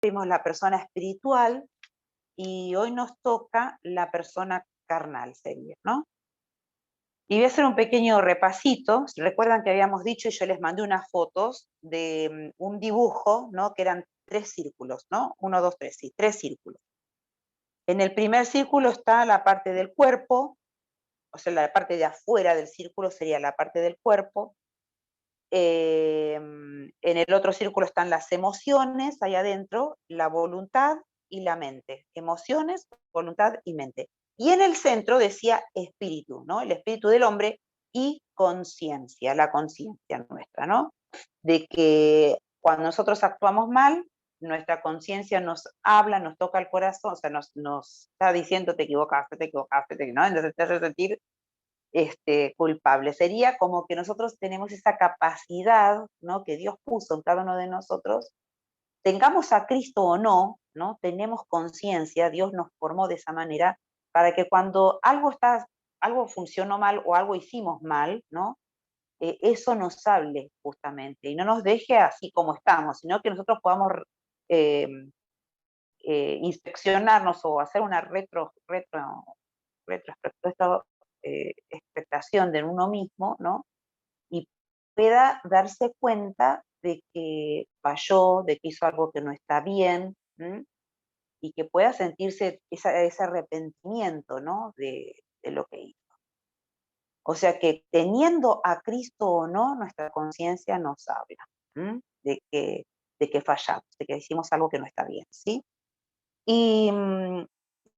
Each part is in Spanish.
vimos la persona espiritual y hoy nos toca la persona carnal, sería, ¿no? Y voy a hacer un pequeño repasito. Recuerdan que habíamos dicho, y yo les mandé unas fotos de un dibujo, ¿no? Que eran 3 círculos, ¿no? 1, 2, 3, sí, 3 círculos. En el primer círculo está la parte del cuerpo, o sea, la parte de afuera del círculo sería la parte del cuerpo. En el otro círculo están las emociones, ahí adentro, la voluntad y la mente. Emociones, voluntad y mente. Y en el centro decía espíritu, ¿no? El espíritu del hombre y conciencia, la conciencia nuestra, ¿no? De que cuando nosotros actuamos mal, nuestra conciencia nos habla, nos toca el corazón, o sea, nos está diciendo te equivocaste, ¿no? Entonces te hace sentir culpable. Sería como que nosotros tenemos esa capacidad, ¿no? Que Dios puso en cada uno de nosotros, tengamos a Cristo o no, ¿no? Tenemos conciencia, Dios nos formó de esa manera, para que cuando algo funcionó mal o algo hicimos mal, ¿no? Eso nos hable justamente y no nos deje así como estamos, sino que nosotros podamos eh, inspeccionarnos o hacer una expectación de uno mismo, ¿no? Y pueda darse cuenta de que falló, de que hizo algo que no está bien, ¿m? Y que pueda sentirse ese arrepentimiento, ¿no? De lo que hizo. O sea que teniendo a Cristo o no, nuestra conciencia nos habla, ¿m? De que fallamos, de que hicimos algo que no está bien, ¿sí? Y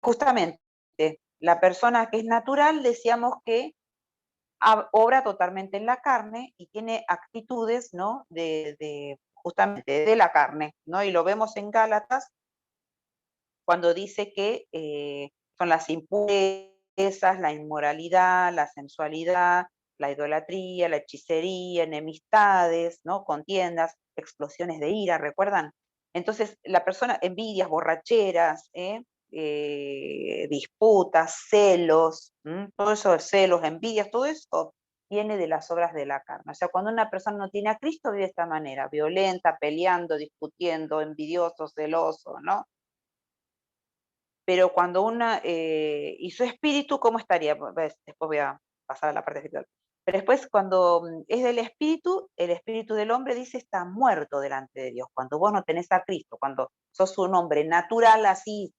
justamente, la persona que es natural, decíamos que obra totalmente en la carne y tiene actitudes, ¿no? Justamente de la carne, ¿no? Y lo vemos en Gálatas cuando dice que son las impurezas, la inmoralidad, la sensualidad, la idolatría, la hechicería, enemistades, ¿no? Contiendas, explosiones de ira, ¿recuerdan? Entonces, la persona, envidias, borracheras, disputas, celos, todo eso de celos, envidias, todo eso viene de las obras de la carne. O sea, cuando una persona no tiene a Cristo, vive de esta manera, violenta, peleando, discutiendo, envidioso, celoso, ¿no? Pero cuando y su espíritu, ¿cómo estaría? Después voy a pasar a la parte espiritual. Pero después, cuando es del espíritu, el espíritu del hombre dice está muerto delante de Dios. Cuando vos no tenés a Cristo, cuando sos un hombre natural, así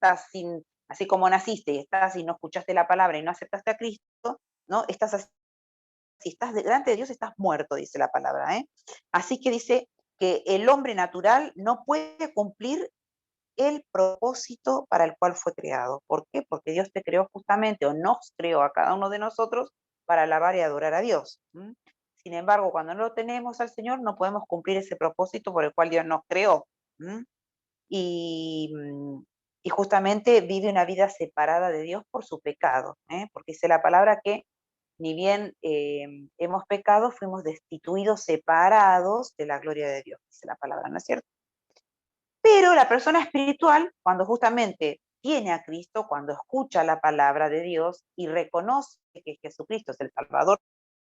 como naciste y estás y no escuchaste la palabra y no aceptaste a Cristo, ¿no? Estás así, si estás delante de Dios, estás muerto, dice la palabra, ¿eh? Así que dice que el hombre natural no puede cumplir el propósito para el cual fue creado. ¿Por qué? Porque Dios te creó justamente, o nos creó a cada uno de nosotros para alabar y adorar a Dios. Sin embargo, cuando no lo tenemos al Señor, no podemos cumplir ese propósito por el cual Dios nos creó. Y, y justamente vive una vida separada de Dios por su pecado, porque dice la palabra que ni bien hemos pecado, fuimos destituidos, separados de la gloria de Dios, dice la palabra, ¿no es cierto? Pero la persona espiritual, cuando justamente tiene a Cristo, cuando escucha la palabra de Dios y reconoce que Jesucristo es el Salvador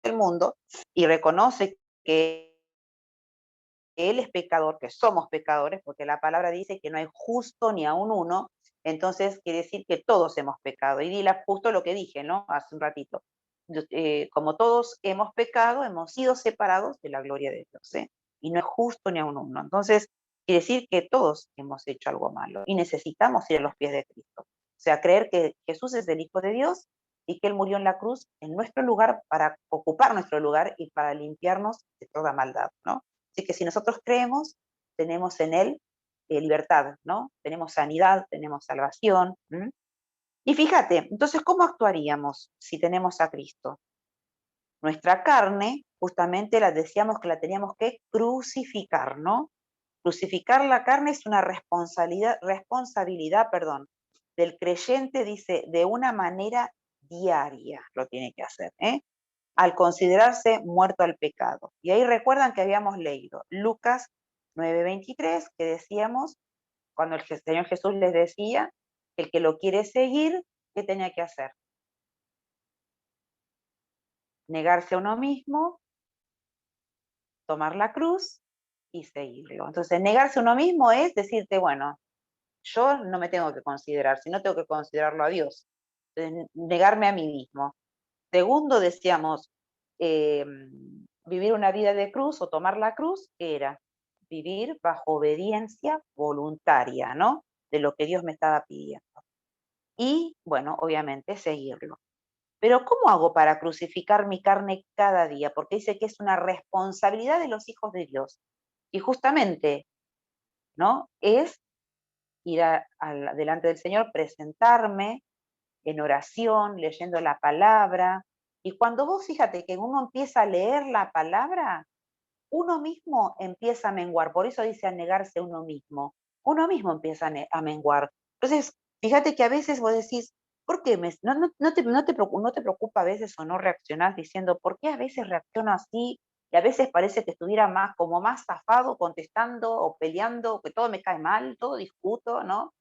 del mundo y reconoce que Él es pecador, que somos pecadores, porque la palabra dice que no hay justo ni aun uno, entonces quiere decir que todos hemos pecado. Y dile justo lo que dije, ¿no? Hace un ratito. Como todos hemos pecado, hemos sido separados de la gloria de Dios, ¿eh? Y no es justo ni aun uno. Entonces, quiere decir que todos hemos hecho algo malo y necesitamos ir a los pies de Cristo. O sea, creer que Jesús es el Hijo de Dios y que Él murió en la cruz en nuestro lugar para ocupar nuestro lugar y para limpiarnos de toda maldad, ¿no? Así que si nosotros creemos, tenemos en Él libertad, ¿no? Tenemos sanidad, tenemos salvación. Y fíjate, entonces, ¿cómo actuaríamos si tenemos a Cristo? Nuestra carne, justamente la decíamos que la teníamos que crucificar, ¿no? Crucificar la carne es una responsabilidad, perdón, del creyente, dice, de una manera diaria lo tiene que hacer, al considerarse muerto al pecado. Y ahí recuerdan que habíamos leído Lucas 9:23, que decíamos, cuando el Señor Jesús les decía, el que lo quiere seguir, ¿qué tenía que hacer? Negarse a uno mismo, tomar la cruz y seguirlo. Entonces, negarse a uno mismo es decirte, bueno, yo no me tengo que considerar, sino tengo que considerarlo a Dios. Entonces, negarme a mí mismo. Segundo, decíamos, vivir una vida de cruz o tomar la cruz, que era vivir bajo obediencia voluntaria, ¿no? De lo que Dios me estaba pidiendo. Y, bueno, obviamente seguirlo. Pero ¿cómo hago para crucificar mi carne cada día? Porque dice que es una responsabilidad de los hijos de Dios. Y justamente, ¿no? Es ir delante del Señor, presentarme en oración, leyendo la palabra. Y cuando vos fíjate que uno empieza a leer la palabra, uno mismo empieza a menguar. Por eso dice a negarse a uno mismo. Uno mismo empieza a menguar. Entonces, fíjate que a veces vos decís, ¿por qué no te preocupa a veces o no reaccionás diciendo, ¿por qué a veces reacciono así? Y a veces parece que estuviera más, como más zafado, contestando o peleando, que todo me cae mal, todo discuto, ¿no?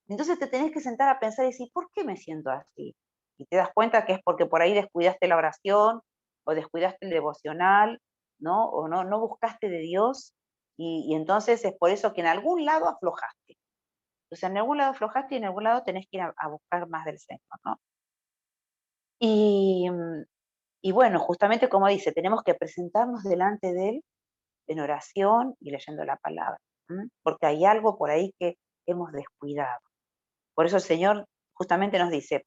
Entonces te tenés que sentar a pensar y decir, ¿por qué me siento así? Y te das cuenta que es porque por ahí descuidaste la oración o descuidaste el devocional, ¿no? O no buscaste de Dios y entonces es por eso que en algún lado aflojaste. Entonces en algún lado aflojaste y en algún lado tenés que ir a buscar más del Señor, ¿no? Y, y bueno, justamente como dice, tenemos que presentarnos delante de Él en oración y leyendo la palabra, porque hay algo por ahí que hemos descuidado. Por eso el Señor justamente nos dice,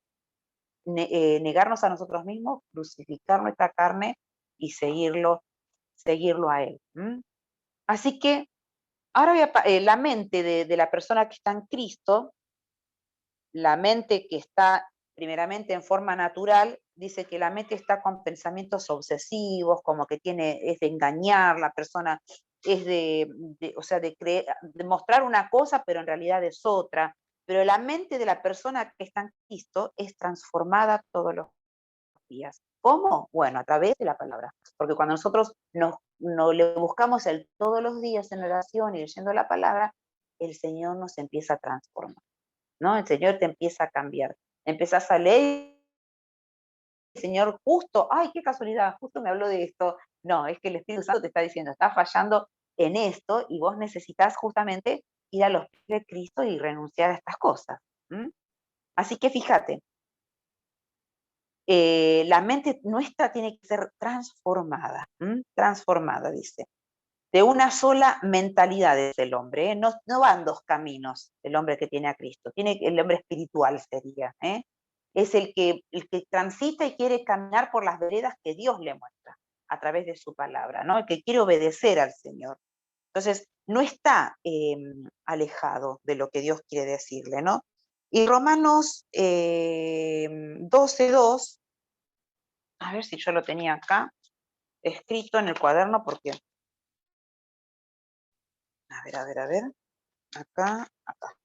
negarnos a nosotros mismos, crucificar nuestra carne y seguirlo a Él. Así que ahora la mente de la persona que está en Cristo, la mente que está primeramente en forma natural, dice que la mente está con pensamientos obsesivos, como que es de engañar, la persona es o sea, de mostrar una cosa, pero en realidad es otra. Pero la mente de la persona que está en Cristo es transformada todos los días. ¿Cómo? Bueno, a través de la palabra. Porque cuando nosotros no le buscamos el todos los días en oración y leyendo la palabra, el Señor nos empieza a transformar, ¿no? El Señor te empieza a cambiar. Empezás a leer, el Señor justo, ay, qué casualidad, justo me habló de esto. No, es que el Espíritu Santo te está diciendo, estás fallando en esto y vos necesitas justamente ir a los pies de Cristo y renunciar a estas cosas. Así que fíjate, la mente nuestra tiene que ser transformada, transformada, dice. De una sola mentalidad es el hombre, ¿eh? No van dos caminos el hombre que tiene a Cristo, el hombre espiritual sería, ¿eh? Es el que transita y quiere caminar por las veredas que Dios le muestra a través de su palabra, ¿no? El que quiere obedecer al Señor. Entonces, no está alejado de lo que Dios quiere decirle, ¿no? Y Romanos 12:2, a ver si yo lo tenía acá, escrito en el cuaderno, porque, a ver, acá, acá.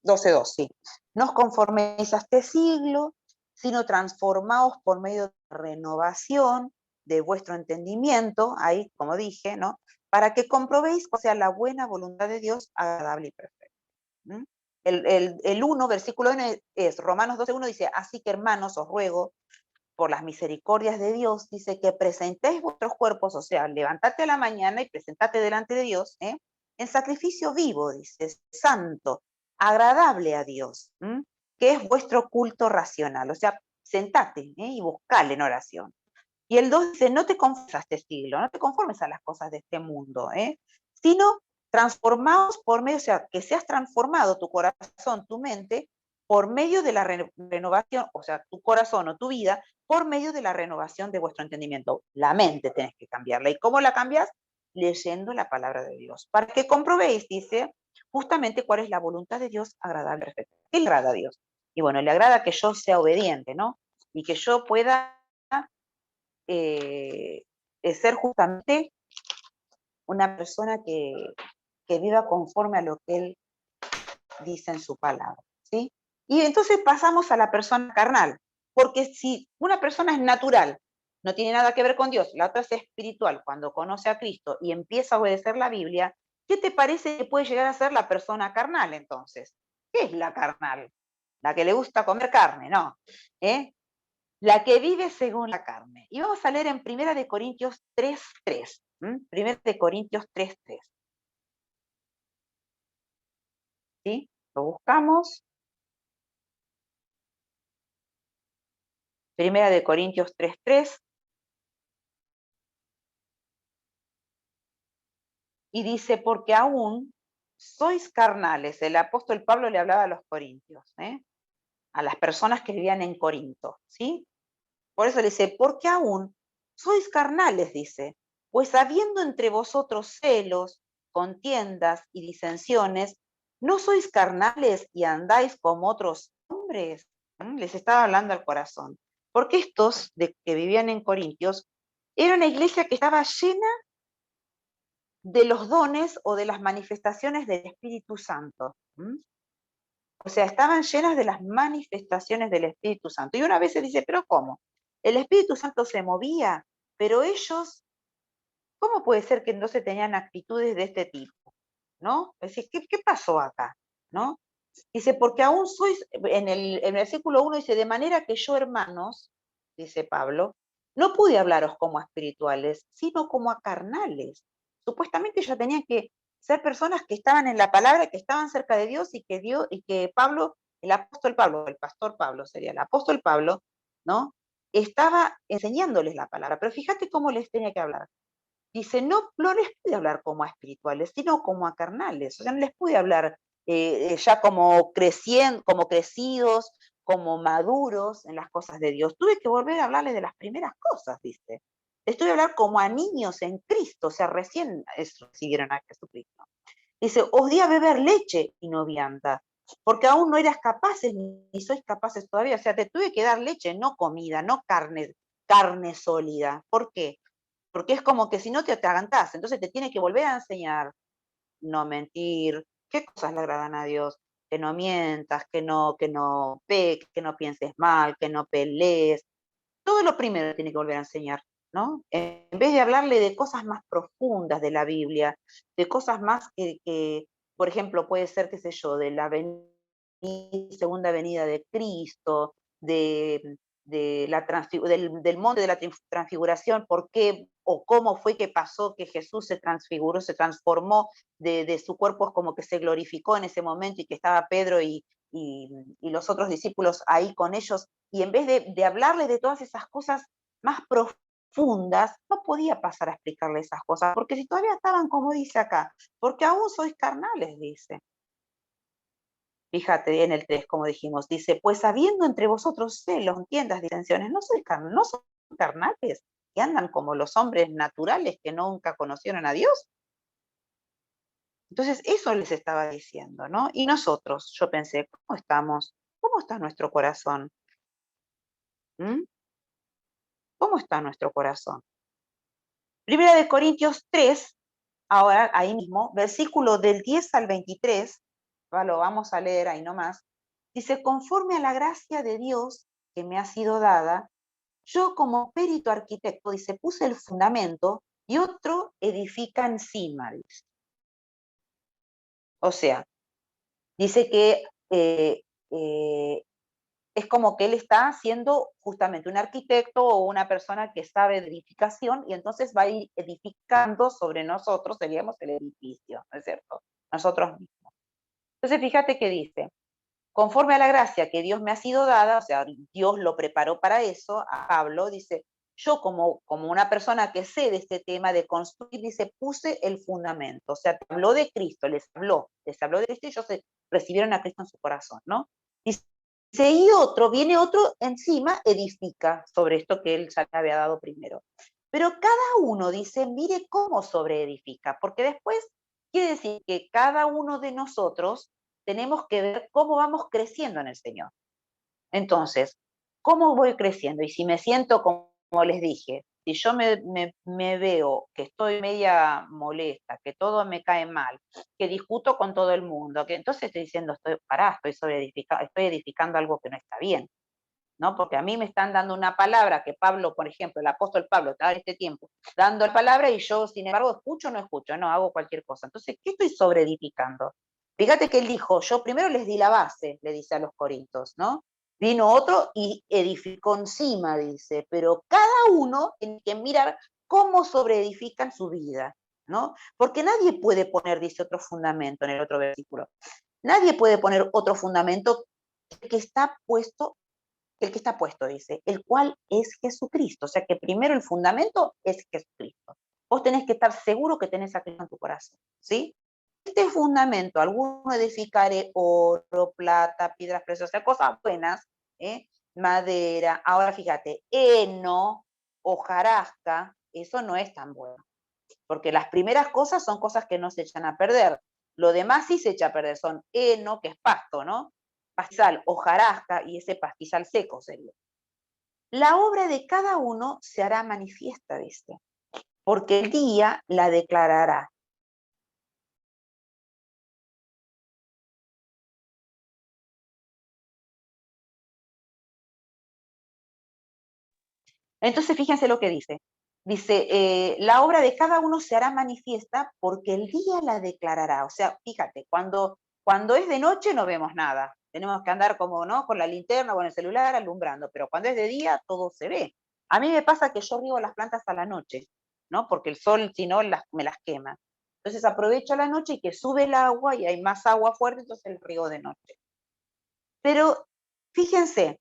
12:2, sí. No os conforméis a este siglo, sino transformaos por medio de la renovación de vuestro entendimiento, ahí, como dije, ¿no? Para que comprobéis cuál sea la buena voluntad de Dios, agradable y perfecta. El 1, versículo 1 es Romanos 12:1, dice, así que hermanos, os ruego, por las misericordias de Dios, dice que presentéis vuestros cuerpos, o sea, levantate a la mañana y presentate delante de Dios, en sacrificio vivo, dice, santo, agradable a Dios, que es vuestro culto racional, o sea, sentate y buscale en oración. Y el 2 dice, no te conformes a este siglo, no te conformes a las cosas de este mundo, sino transformaos por medio, o sea, que seas transformado tu corazón, tu mente, por medio de la renovación, o sea, tu corazón o tu vida, por medio de la renovación de vuestro entendimiento. La mente tenés que cambiarla. ¿Y cómo la cambias? Leyendo la palabra de Dios. Para que comprobéis, dice, justamente cuál es la voluntad de Dios agradable, perfecta. ¿Qué le agrada a Dios? Y bueno, le agrada que yo sea obediente, ¿no? Y que yo pueda eh, ser justamente una persona que viva conforme a lo que Él dice en su palabra, ¿sí? Y entonces pasamos a la persona carnal, porque si una persona es natural, no tiene nada que ver con Dios, la otra es espiritual, cuando conoce a Cristo y empieza a obedecer la Biblia, ¿qué te parece que puede llegar a ser la persona carnal entonces? ¿Qué es la carnal? la que le gusta comer carne, no. La que vive según la carne. Y vamos a leer en 1 Corintios 3:3. 1 Corintios 3:3. ¿Sí? Lo buscamos. 1 Corintios 3:3. Y dice, porque aún sois carnales. El apóstol Pablo le hablaba a los corintios, a las personas que vivían en Corinto, ¿sí? Por eso le dice, porque aún sois carnales, dice, pues habiendo entre vosotros celos, contiendas y disensiones, ¿no sois carnales y andáis como otros hombres? Les estaba hablando al corazón. Porque estos que vivían en Corintios, era una iglesia que estaba llena de los dones o de las manifestaciones del Espíritu Santo. O sea, estaban llenas de las manifestaciones del Espíritu Santo. Y una vez se dice, pero ¿cómo? El Espíritu Santo se movía, pero ellos, ¿cómo puede ser que no se tenían actitudes de este tipo? ¿No? Es decir, ¿qué pasó acá? ¿No? Dice, porque aún sois, en el versículo 1 dice, de manera que yo, hermanos, dice Pablo, no pude hablaros como a espirituales, sino como a carnales. Supuestamente ya tenían que ser personas que estaban en la palabra, que estaban cerca de Dios y que Pablo, el apóstol Pablo, el pastor Pablo sería el apóstol Pablo, ¿no? Estaba enseñándoles la palabra, pero fíjate cómo les tenía que hablar. Dice, no les pude hablar como a espirituales, sino como a carnales. O sea, no les pude hablar ya como crecidos, como maduros en las cosas de Dios. Tuve que volver a hablarles de las primeras cosas, dice. Les tuve que hablar como a niños en Cristo, o sea, recién recibieron a Jesucristo. Dice, os di a beber leche y no vianda, porque aún no eras capaces, ni sois capaces todavía. O sea, te tuve que dar leche, no comida, no carne sólida. ¿Por qué? Porque es como que si no te atragantás, entonces te tiene que volver a enseñar no mentir, qué cosas le agradan a Dios, que no mientas, que no peques, que no pienses mal, que no pelees. Todo lo primero tiene que volver a enseñar, ¿no? En vez de hablarle de cosas más profundas de la Biblia, de cosas más que por ejemplo, puede ser, qué sé yo, de la segunda venida de Cristo, del monte de la transfiguración, por qué o cómo fue que pasó que Jesús se transfiguró, se transformó de su cuerpo, como que se glorificó en ese momento y que estaba Pedro y los otros discípulos ahí con ellos, y en vez de hablarles de todas esas cosas más profundas, no podía pasar a explicarle esas cosas, porque si todavía estaban, como dice acá, porque aún sois carnales, dice. Fíjate en el 3, como dijimos, dice, pues habiendo entre vosotros celos, contiendas, disensiones, no son carnales, que andan como los hombres naturales que nunca conocieron a Dios. Entonces, eso les estaba diciendo, ¿no? Y nosotros, yo pensé, ¿cómo estamos? ¿Cómo está nuestro corazón? ¿Cómo está nuestro corazón? 1 Corintios 3, ahora ahí mismo, versículo del 10 al 23, lo vamos a leer ahí nomás, dice, conforme a la gracia de Dios que me ha sido dada, yo como perito arquitecto, dice, puse el fundamento y otro edifica encima, dice. O sea, dice que es como que él está siendo justamente un arquitecto o una persona que sabe de edificación y entonces va a ir edificando sobre nosotros, seríamos el edificio, ¿no es cierto? Nosotros mismos. Entonces fíjate que dice, conforme a la gracia que Dios me ha sido dada, o sea, Dios lo preparó para eso, a Pablo, dice, yo como una persona que sé de este tema de construir, dice, puse el fundamento, o sea, te habló de Cristo, les habló de Cristo y ellos recibieron a Cristo en su corazón, ¿no? Dice, y viene otro encima, edifica sobre esto que él ya le había dado primero. Pero cada uno dice, mire cómo sobreedifica, porque después quiere decir que cada uno de nosotros tenemos que ver cómo vamos creciendo en el Señor. Entonces, ¿cómo voy creciendo? Y si me siento, como les dije, si yo me veo que estoy media molesta, que todo me cae mal, que discuto con todo el mundo, que entonces estoy diciendo, estoy edificando algo que no está bien, ¿no? Porque a mí me están dando una palabra que Pablo, por ejemplo, el apóstol Pablo, está en este tiempo dando la palabra y yo, sin embargo, escucho o no escucho, no, hago cualquier cosa. Entonces, ¿qué estoy sobreedificando? Fíjate que él dijo, yo primero les di la base, le dice a los corintios, ¿no? Vino otro y edificó encima, dice, pero cada uno tiene que mirar cómo sobreedifican su vida, ¿no? Porque nadie puede poner, dice, otro fundamento en el otro versículo. Nadie puede poner otro fundamento que está puesto, el que está puesto, dice, el cual es Jesucristo. O sea que primero el fundamento es Jesucristo. Vos tenés que estar seguro que tenés a Cristo en tu corazón, ¿sí? Este fundamento, alguno edificaré oro, plata, piedras preciosas, o sea, cosas buenas, ¿eh? Madera. Ahora fíjate, heno, hojarasca, eso no es tan bueno, porque las primeras cosas son cosas que no se echan a perder. Lo demás sí se echa a perder, son heno, que es pasto, ¿no? Pastizal, hojarasca y ese pastizal seco sería. La obra de cada uno se hará manifiesta, dice, porque el día la declarará. Entonces, fíjense lo que dice. Dice, la obra de cada uno se hará manifiesta porque el día la declarará. O sea, fíjate, cuando es de noche no vemos nada. Tenemos que andar como, ¿no? Con la linterna o en el celular alumbrando, pero cuando es de día todo se ve. A mí me pasa que yo riego las plantas a la noche, ¿no? Porque el sol, si no, me las quema. Entonces aprovecho la noche y que sube el agua y hay más agua fuerte, entonces el riego de noche. Pero fíjense,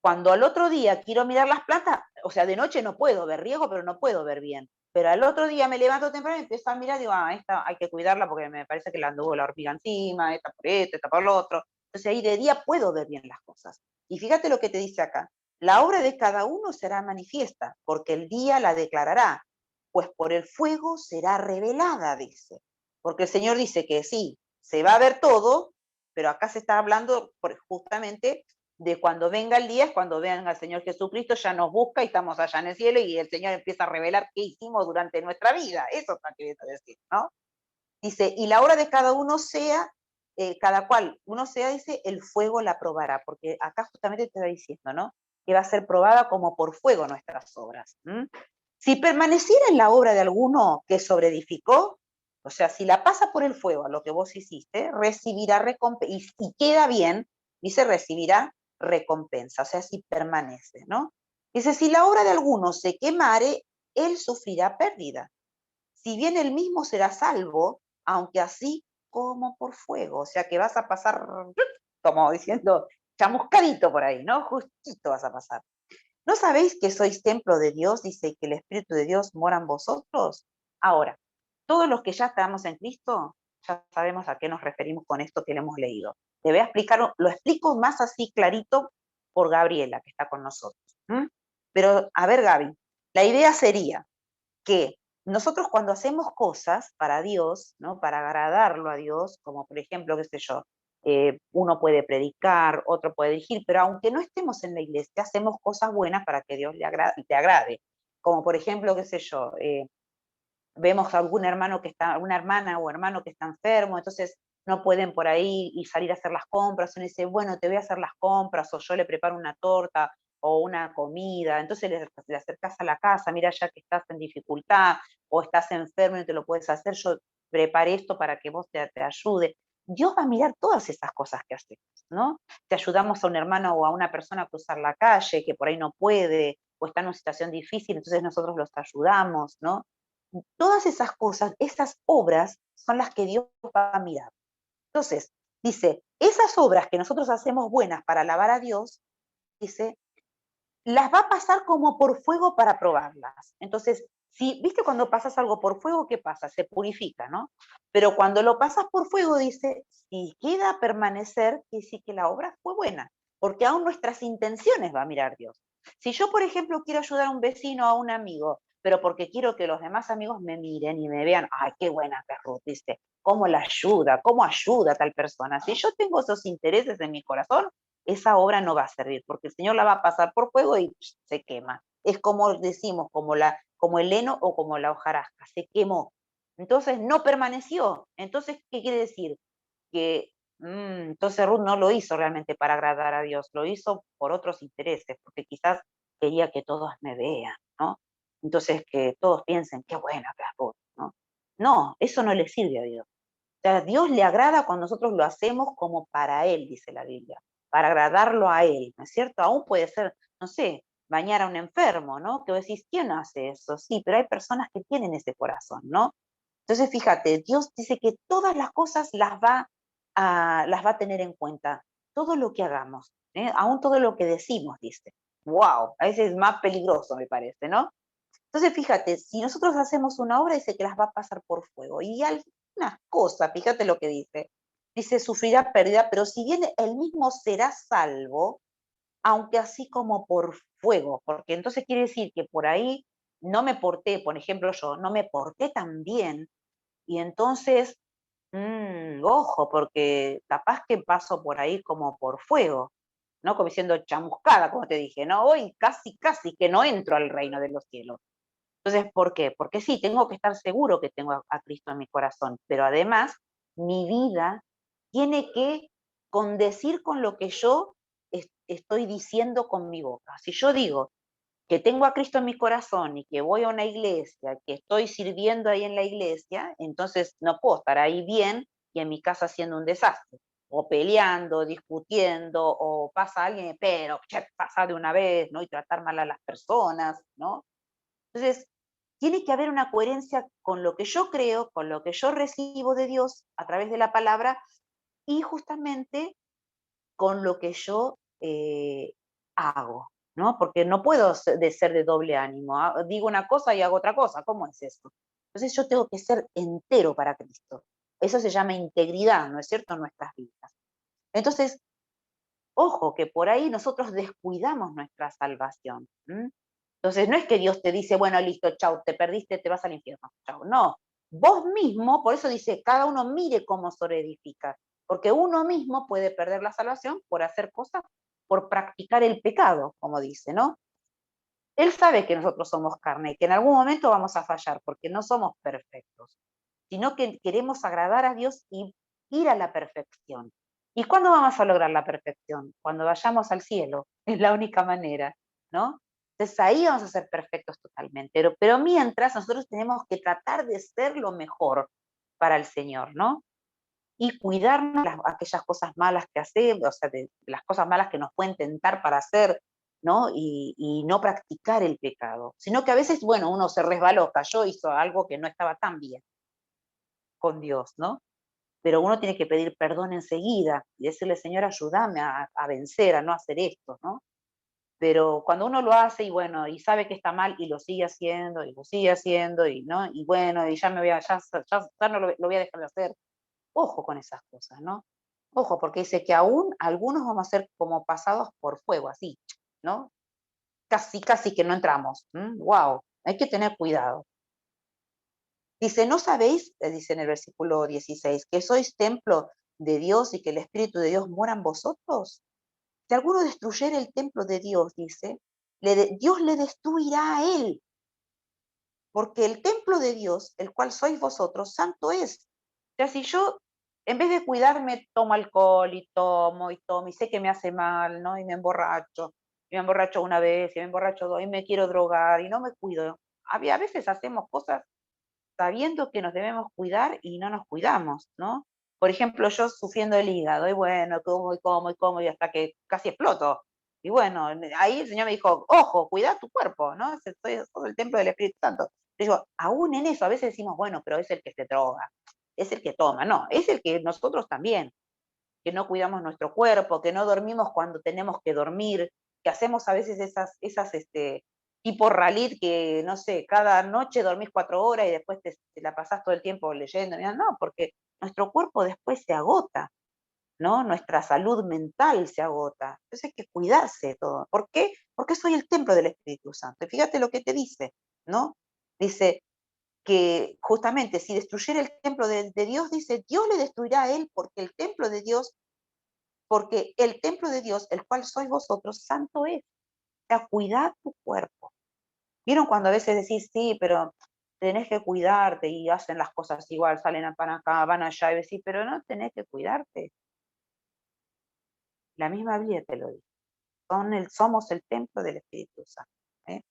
cuando al otro día quiero mirar las plantas, o sea, de noche no puedo ver riego, pero no puedo ver bien. Pero al otro día me levanto temprano y empiezo a mirar y digo, esta hay que cuidarla porque me parece que le anduvo la hormiga encima, esta por esto, esta por lo otro. Entonces ahí de día puedo ver bien las cosas. Y fíjate lo que te dice acá. La obra de cada uno será manifiesta, porque el día la declarará, pues por el fuego será revelada, dice. Porque el Señor dice que sí, se va a ver todo, pero acá se está hablando justamente de cuando venga el día, es cuando vean al Señor Jesucristo, ya nos busca y estamos allá en el cielo y el Señor empieza a revelar qué hicimos durante nuestra vida. Eso está queriendo decir, ¿no? Dice, y la obra de cada uno sea, cada cual uno sea, dice, el fuego la probará, porque acá justamente te está diciendo, ¿no? Que va a ser probada como por fuego nuestras obras. Si permaneciera en la obra de alguno que sobreedificó, o sea, si la pasa por el fuego a lo que vos hiciste, recibirá recompensa, y queda bien, dice, recibirá recompensa, o sea, si permanece, ¿no? Dice, si la obra de alguno se quemare, él sufrirá pérdida. Si bien él mismo será salvo, aunque así como por fuego, o sea que vas a pasar, como diciendo, chamuscadito por ahí, ¿no? Justito vas a pasar. ¿No sabéis que sois templo de Dios? Dice que el Espíritu de Dios mora en vosotros. Ahora, todos los que ya estamos en Cristo, ya sabemos a qué nos referimos con esto que le hemos leído. Te voy a explicar, lo explico más así clarito por Gabriela, que está con nosotros. Pero, a ver, Gaby, la idea sería que nosotros cuando hacemos cosas para Dios, ¿no? Para agradarlo a Dios, como por ejemplo, qué sé yo, uno puede predicar, otro puede dirigir, pero aunque no estemos en la iglesia, hacemos cosas buenas para que Dios te agrade. Como por ejemplo, qué sé yo, vemos a algún hermano que está, una hermana o hermano que está enfermo, entonces no pueden por ahí y salir a hacer las compras, uno dice, bueno, te voy a hacer las compras, o yo le preparo una torta o una comida, entonces le acercás a la casa, mira, ya que estás en dificultad o estás enfermo y te lo puedes hacer, yo preparé esto para que vos te ayude. Dios va a mirar todas esas cosas que hacemos, ¿no? Te ayudamos a un hermano o a una persona a cruzar la calle que por ahí no puede o está en una situación difícil, entonces nosotros los ayudamos, ¿no? Todas esas cosas, esas obras son las que Dios va a mirar. Entonces, dice, esas obras que nosotros hacemos buenas para alabar a Dios, dice, las va a pasar como por fuego para probarlas. Entonces, si, viste cuando pasas algo por fuego, ¿qué pasa? Se purifica, ¿no? Pero cuando lo pasas por fuego, dice, si queda a permanecer, que sí que la obra fue buena, porque aún nuestras intenciones va a mirar Dios. Si yo, por ejemplo, quiero ayudar a un vecino, a un amigo, pero porque quiero que los demás amigos me miren y me vean, ay, qué buena que Ruth, dice, cómo ayuda a tal persona. Si yo tengo esos intereses en mi corazón, esa obra no va a servir, porque el Señor la va a pasar por fuego y se quema. Es como decimos, como el heno o como la hojarasca, se quemó. Entonces no permaneció. Entonces, ¿qué quiere decir? Que entonces Ruth no lo hizo realmente para agradar a Dios, lo hizo por otros intereses, porque quizás quería que todos me vean, ¿no? Entonces que todos piensen, qué buena que es Ruth, ¿no? No, eso no le sirve a Dios. sea, a Dios le agrada cuando nosotros lo hacemos como para Él, dice la Biblia, para agradarlo a Él, ¿no es cierto? Aún puede ser, no sé, bañar a un enfermo, ¿no? Que vos decís, ¿quién hace eso? Sí, pero hay personas que tienen ese corazón, ¿no? Entonces, fíjate, Dios dice que todas las cosas las va a tener en cuenta, todo lo que hagamos, ¿eh? Aún todo lo que decimos, dice. ¡Wow! A veces es más peligroso, me parece, ¿no? Entonces, fíjate, si nosotros hacemos una obra, dice que las va a pasar por fuego. Y algunas cosas, fíjate lo que dice. Dice, sufrirá pérdida, pero si bien él mismo será salvo, aunque así como por fuego, porque entonces quiere decir que por ahí no me porté, por ejemplo, yo no me porté tan bien, y entonces, ojo, porque capaz que paso por ahí como por fuego, ¿no? Como siendo chamuscada, como te dije, ¿no? Hoy casi, casi que no entro al reino de los cielos. Entonces, ¿por qué? Porque sí, tengo que estar seguro que tengo a Cristo en mi corazón, pero además mi vida tiene que condecir con lo que yo estoy diciendo con mi boca. Si yo digo que tengo a Cristo en mi corazón y que voy a una iglesia, que estoy sirviendo ahí en la iglesia, entonces no puedo estar ahí bien y en mi casa haciendo un desastre, o peleando, discutiendo, o pasa alguien, pero che, pasa de una vez, ¿no? Y tratar mal a las personas, ¿no? Entonces, tiene que haber una coherencia con lo que yo creo, con lo que yo recibo de Dios a través de la palabra y justamente con lo que yo hago, ¿no? Porque no puedo ser de doble ánimo. Digo una cosa y hago otra cosa. ¿Cómo es eso? Entonces yo tengo que ser entero para Cristo. Eso se llama integridad, ¿no es cierto?, en nuestras vidas. Entonces, ojo, que por ahí nosotros descuidamos nuestra salvación. Entonces, no es que Dios te dice, bueno, listo, chau, te perdiste, te vas al infierno, chau. No, vos mismo, por eso dice, cada uno mire cómo se edifica, porque uno mismo puede perder la salvación por hacer cosas, por practicar el pecado, como dice, ¿no? Él sabe que nosotros somos carne y que en algún momento vamos a fallar, porque no somos perfectos, sino que queremos agradar a Dios y ir a la perfección. ¿Y cuándo vamos a lograr la perfección? Cuando vayamos al cielo, es la única manera, ¿no? Entonces ahí vamos a ser perfectos totalmente, pero mientras nosotros tenemos que tratar de ser lo mejor para el Señor, ¿no? Y cuidarnos aquellas cosas malas que hacemos, o sea, de las cosas malas que nos pueden tentar para hacer, ¿no? Y no practicar el pecado, sino que a veces, bueno, uno se resbaló, cayó, hizo algo que no estaba tan bien con Dios, ¿no? Pero uno tiene que pedir perdón enseguida y decirle, Señor, ayúdame a vencer, a no hacer esto, ¿no? Pero cuando uno lo hace y bueno, y sabe que está mal y lo sigue haciendo y lo sigue haciendo y no, y bueno, y ya me voy a, ya no lo voy a dejar de hacer. Ojo con esas cosas, ¿no? Ojo, porque dice que aún algunos vamos a ser como pasados por fuego, así, ¿no? Casi, casi que no entramos. Wow, hay que tener cuidado. Dice, ¿no sabéis, dice en el versículo 16, que sois templo de Dios y que el Espíritu de Dios mora en vosotros? Si alguno destruyera el templo de Dios, dice, Dios le destruirá a él, porque el templo de Dios, el cual sois vosotros, santo es. O sea, si yo, en vez de cuidarme, tomo alcohol y tomo, y sé que me hace mal, ¿no? Y me emborracho una vez, y me emborracho dos, y me quiero drogar, y no me cuido. A veces hacemos cosas sabiendo que nos debemos cuidar y no nos cuidamos, ¿no? Por ejemplo, yo sufriendo el hígado, y bueno, como y como y como, y hasta que casi exploto. Y bueno, ahí el Señor me dijo, ojo, cuida tu cuerpo, ¿no? Es todo el templo del Espíritu Santo. Digo, aún en eso, a veces decimos, bueno, pero es el que se droga, es el que toma, no, es el que nosotros también, que no cuidamos nuestro cuerpo, que no dormimos cuando tenemos que dormir, que hacemos a veces tipo rally que, no sé, cada noche dormís 4 horas y después te la pasás todo el tiempo leyendo. No, porque nuestro cuerpo después se agota, ¿no? Nuestra salud mental se agota. Entonces hay que cuidarse de todo. ¿Por qué? Porque soy el templo del Espíritu Santo. Y fíjate lo que te dice, ¿no? Dice que justamente si destruyera el templo de Dios, dice, Dios le destruirá a él porque el templo de Dios, el cual sois vosotros, santo es. O sea, cuidad tu cuerpo. ¿Vieron cuando a veces decís, sí, pero tenés que cuidarte y hacen las cosas igual, salen para acá, van allá y decís, pero no tenés que cuidarte? La misma Biblia te lo dice. Somos el templo del Espíritu Santo. ¿Eh?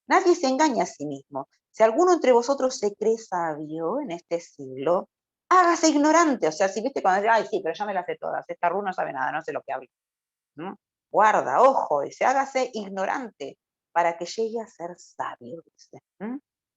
Nadie se engaña a sí mismo. Si alguno entre vosotros se cree sabio en este siglo, hágase ignorante. O sea, si viste cuando dice, ay, sí, pero ya me las sé todas, esta Ru no sabe nada, no sé lo que habla. ¿No? Guarda, ojo, dice, hágase ignorante para que llegue a ser sabio, dice.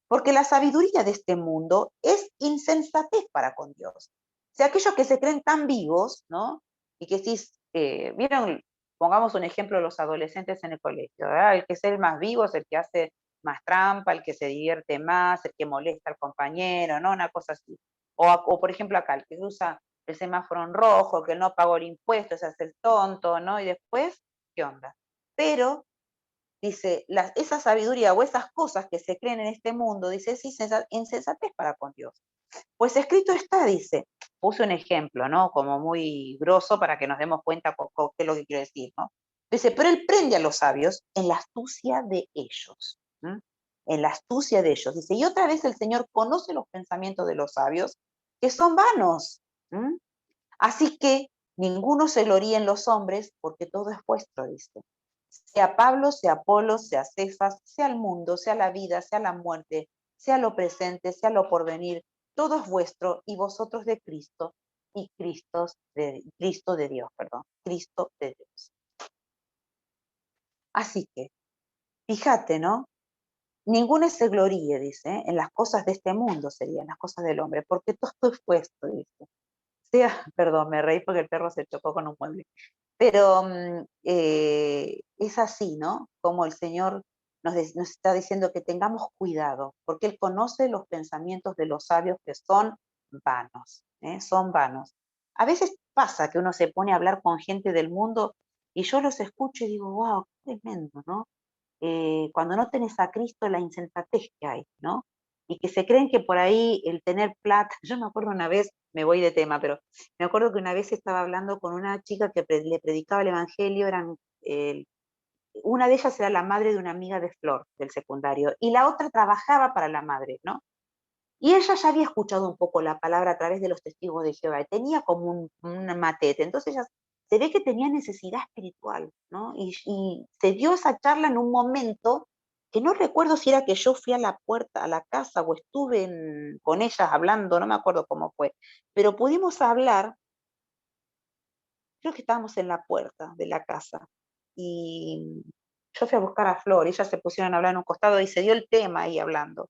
Porque la sabiduría de este mundo es insensatez para con Dios. O sea, aquellos que se creen tan vivos, ¿no? Y que si, vieron, pongamos un ejemplo de los adolescentes en el colegio, ¿verdad? El que es el más vivo es el que hace más trampa, el que se divierte más, el que molesta al compañero, ¿no? Una cosa así. O por ejemplo acá, el que usa el semáforo en rojo, que no pagó el impuesto, se hace el tonto, ¿no? Y después, ¿qué onda? Pero, dice, esa sabiduría o esas cosas que se creen en este mundo, dice, es insensatez para con Dios. Pues escrito está, dice, puse un ejemplo, ¿no? Como muy grosso para que nos demos cuenta qué es lo que quiero decir, ¿no? Dice, pero él prende a los sabios en la astucia de ellos. ¿Mm? En la astucia de ellos. Dice, y otra vez el Señor conoce los pensamientos de los sabios, que son vanos. ¿Mm? Así que ninguno se gloríe en los hombres, porque todo es vuestro, dice. Sea Pablo, sea Apolo, sea Cefas, sea el mundo, sea la vida, sea la muerte, sea lo presente, sea lo porvenir, todo es vuestro y vosotros de Cristo y Cristo de Dios, perdón, Cristo de Dios. Así que, fíjate, ¿no? Ninguno se gloríe, dice, en las cosas de este mundo serían las cosas del hombre, porque todo es vuestro, dice. Sea, perdón, me reí porque el perro se chocó con un mueble. Pero es así, ¿no? Como el Señor nos está diciendo que tengamos cuidado, porque Él conoce los pensamientos de los sabios que son vanos, ¿eh? Son vanos. A veces pasa que uno se pone a hablar con gente del mundo y yo los escucho y digo, wow, qué tremendo, ¿no? Cuando no tenés a Cristo, la insensatez que hay, ¿no? Y que se creen que por ahí el tener plata, yo me acuerdo una vez, me voy de tema, pero me acuerdo que una vez estaba hablando con una chica que le predicaba el Evangelio, una de ellas era la madre de una amiga de Flor, del secundario, y la otra trabajaba para la madre, ¿no? Y ella ya había escuchado un poco la palabra a través de los testigos de Jehová, y tenía como un matete, entonces ella se ve que tenía necesidad espiritual, ¿no? Y se dio esa charla en un momento que no recuerdo si era que yo fui a la puerta, a la casa, o estuve con ellas hablando, no me acuerdo cómo fue, pero pudimos hablar, creo que estábamos en la puerta de la casa, y yo fui a buscar a Flor, y ellas se pusieron a hablar en un costado, y se dio el tema ahí hablando.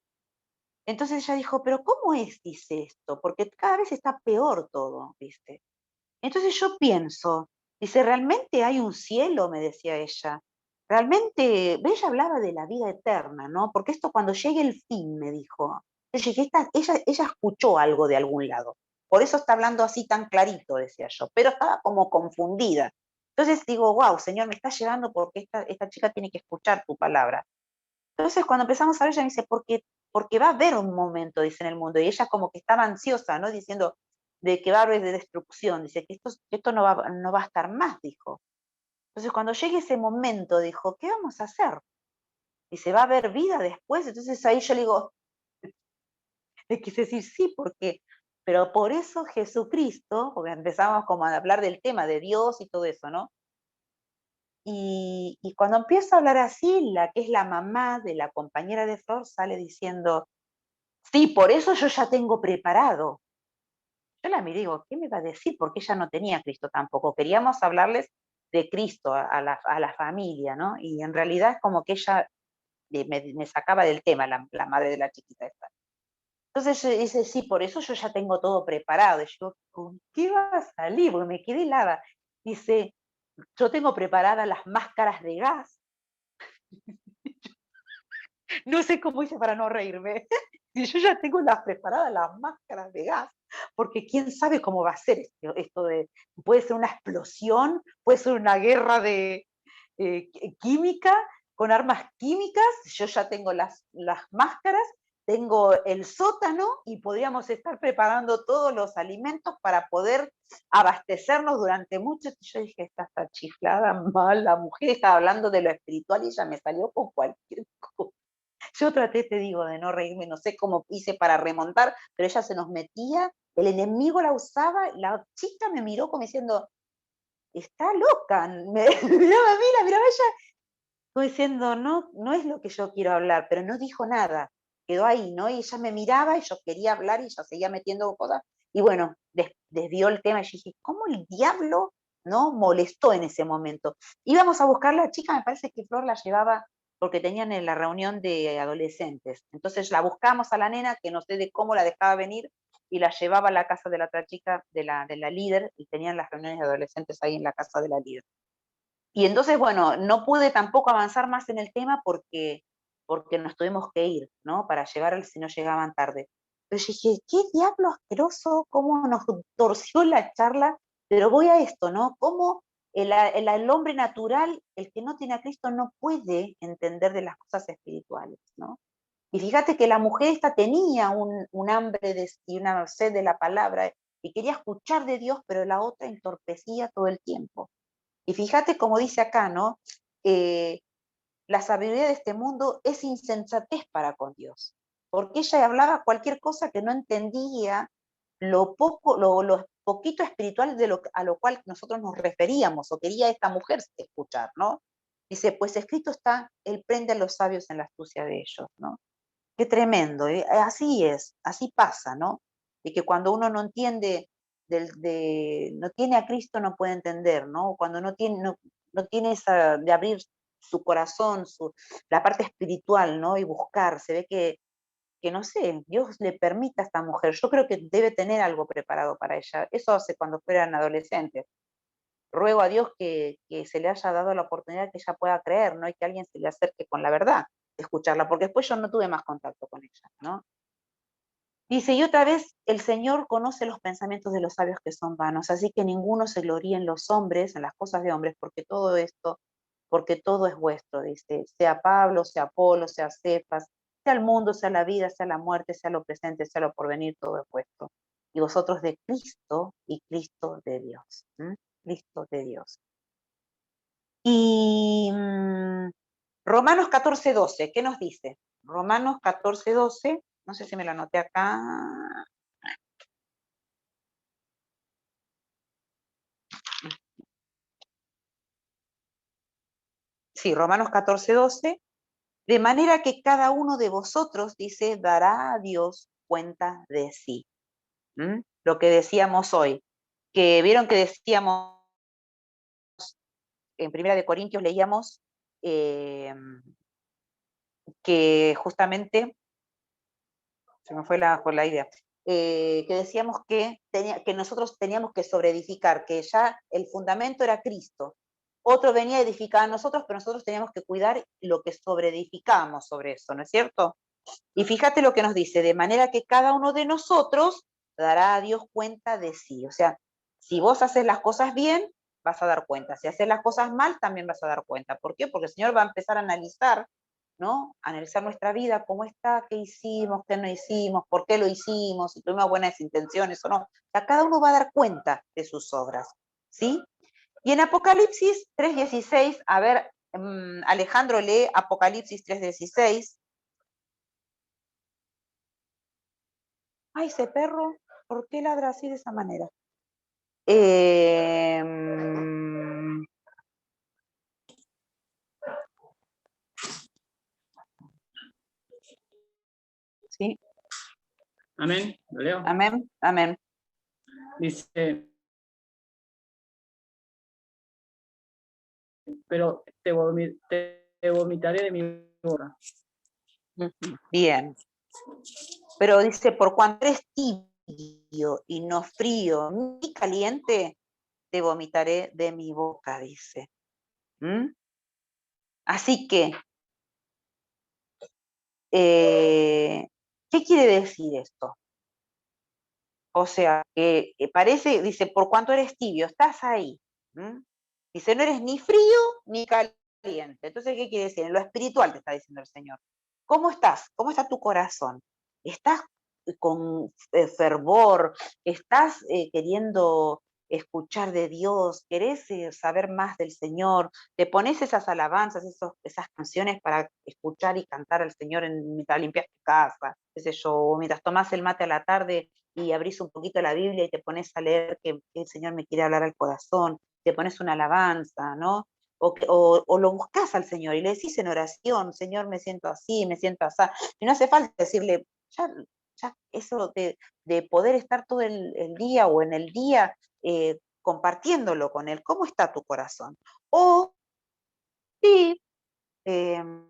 Entonces ella dijo, pero ¿cómo es, dice esto? Porque cada vez está peor todo, ¿viste? Entonces yo pienso, dice, ¿realmente hay un cielo? Me decía ella. Realmente, ella hablaba de la vida eterna, ¿no? Porque esto cuando llegue el fin, me dijo. Ella escuchó algo de algún lado. Por eso está hablando así tan clarito, decía yo. Pero estaba como confundida. Entonces digo, wow, Señor, me está llevando porque esta chica tiene que escuchar tu palabra. Entonces, cuando empezamos a ver, ella me dice, porque va a haber un momento, dice, en el mundo, y ella como que estaba ansiosa, ¿no? Diciendo de que va a haber de destrucción, dice que esto no va a estar más, dijo. Entonces, cuando llegue ese momento, dijo, ¿qué vamos a hacer? Dice, ¿va a haber vida después? Entonces ahí yo le digo, le quise decir sí, porque, pero por eso Jesucristo, porque empezamos como a hablar del tema de Dios y todo eso, ¿no? Y cuando empiezo a hablar así, la que es la mamá de la compañera de Flor sale diciendo, sí, por eso yo ya tengo preparado. Yo la miré y digo, ¿qué me va a decir? Porque ella no tenía Cristo tampoco. Queríamos hablarles de Cristo a la familia, ¿no? Y en realidad es como que ella me sacaba del tema, la madre de la chiquita esta. Entonces ella dice, sí, por eso yo ya tengo todo preparado. Y yo, ¿con qué va a salir? Porque me quedé helada. Dice, yo tengo preparadas las máscaras de gas. No sé cómo hice para no reírme. Y yo ya tengo las preparadas las máscaras de gas, porque quién sabe cómo va a ser esto de, puede ser una explosión, puede ser una guerra de química, con armas químicas, yo ya tengo las máscaras, tengo el sótano y podríamos estar preparando todos los alimentos para poder abastecernos durante mucho. Yo dije, esta está chiflada mal, la mujer está hablando de lo espiritual y ella me salió con cualquier cosa. Yo traté, te digo, de no reírme, no sé cómo hice para remontar, pero ella se nos metía, el enemigo la usaba, la chica me miró como diciendo, está loca, me miraba a mí, la miraba a ella, como diciendo, no, no es lo que yo quiero hablar, pero no dijo nada, quedó ahí, ¿no? Y ella me miraba y yo quería hablar y ella seguía metiendo cosas, Y bueno, desvió el tema y yo dije, ¿cómo el diablo no molestó en ese momento? Íbamos a buscar a la chica, me parece que Flor la llevaba porque tenían en la reunión de adolescentes. Entonces la buscamos a la nena, que no sé de cómo la dejaba venir, y la llevaba a la casa de la otra chica, de la líder, y tenían las reuniones de adolescentes ahí en la casa de la líder. Y entonces, bueno, no pude tampoco avanzar más en el tema porque nos tuvimos que ir, ¿no? Para llegar, si no llegaban tarde. Pero yo dije, qué diablo asqueroso, cómo nos torció la charla, pero voy a esto, ¿no? Cómo el hombre natural, el que no tiene a Cristo, no puede entender de las cosas espirituales, ¿no? Y fíjate que la mujer esta tenía un hambre y una sed de la palabra y quería escuchar de Dios, pero la otra entorpecía todo el tiempo. Y fíjate como dice acá, ¿no? Eh, la sabiduría de este mundo es insensatez para con Dios, porque ella hablaba cualquier cosa que no entendía lo poco, lo poquito espiritual a lo cual nosotros nos referíamos o quería esta mujer escuchar, ¿no? Dice, pues escrito está, él prende a los sabios en la astucia de ellos, ¿no? Qué tremendo, ¿eh? Así es, así pasa, ¿no? Y que cuando uno no entiende, no tiene a Cristo, no puede entender, ¿no? Cuando no tiene esa de abrir su corazón, la parte espiritual, ¿no? Y buscar, se ve que no sé, Dios le permite a esta mujer, yo creo que debe tener algo preparado para ella. Eso hace cuando fueran adolescentes. Ruego a Dios que se le haya dado la oportunidad que ella pueda creer, ¿no? Y que alguien se le acerque con la verdad, escucharla, porque después yo no tuve más contacto con ella, ¿no? Dice, y otra vez, el Señor conoce los pensamientos de los sabios que son vanos, así que ninguno se gloríe en los hombres, en las cosas de hombres, porque todo es vuestro, dice, sea Pablo, sea Apolo, sea Cefas, sea el mundo, sea la vida, sea la muerte, sea lo presente, sea lo porvenir, todo es vuestro. Y vosotros de Cristo y Cristo de Dios. ¿Mm? Cristo de Dios. Y Romanos 14:12, ¿qué nos dice? Romanos 14:12, no sé si me lo anoté acá. Sí, Romanos 14:12, de manera que cada uno de vosotros, dice, dará a Dios cuenta de sí. Lo que decíamos hoy, que vieron que decíamos en Primera de Corintios, leíamos que justamente se me fue la idea, que decíamos que nosotros teníamos que sobreedificar, que ya el fundamento era Cristo. Otro venía a edificar a nosotros, pero nosotros teníamos que cuidar lo que sobreedificamos sobre eso, ¿no es cierto? Y fíjate lo que nos dice, de manera que cada uno de nosotros dará a Dios cuenta de sí. O sea, si vos haces las cosas bien, vas a dar cuenta. Si haces las cosas mal, también vas a dar cuenta. ¿Por qué? Porque el Señor va a empezar a analizar, ¿no? Analizar nuestra vida, cómo está, qué hicimos, qué no hicimos, por qué lo hicimos, si tuvimos buenas intenciones o no. O sea, cada uno va a dar cuenta de sus obras, ¿sí? Y en Apocalipsis 3:16, a ver, Alejandro lee Apocalipsis 3:16. Ay, ese perro, ¿por qué ladra así de esa manera? Eh, sí, Amén, lo leo. amén, amén. Dice, pero te vomitaré de mi boca. Bien. Pero dice, por cuanto eres tibio y no frío ni caliente, te vomitaré de mi boca, dice. Así que, ¿qué quiere decir esto? O sea, que parece, dice, por cuanto eres tibio, estás ahí. Dice, no eres ni frío ni caliente. Entonces, ¿qué quiere decir? En lo espiritual te está diciendo el Señor. ¿Cómo estás? ¿Cómo está tu corazón? ¿Estás con fervor? ¿Estás queriendo escuchar de Dios? ¿Querés saber más del Señor? ¿Te pones esas alabanzas, esas canciones para escuchar y cantar al Señor mientras limpias tu casa? ¿Qué sé yo? O mientras tomás el mate a la tarde y abrís un poquito la Biblia y te pones a leer que el Señor me quiere hablar al corazón, te pones una alabanza, ¿no? O lo buscas al Señor y le decís en oración, Señor, me siento así, me siento así. Y no hace falta decirle, ya Ya eso de poder estar todo el día o en el día compartiéndolo con él, ¿cómo está tu corazón? O sí, em,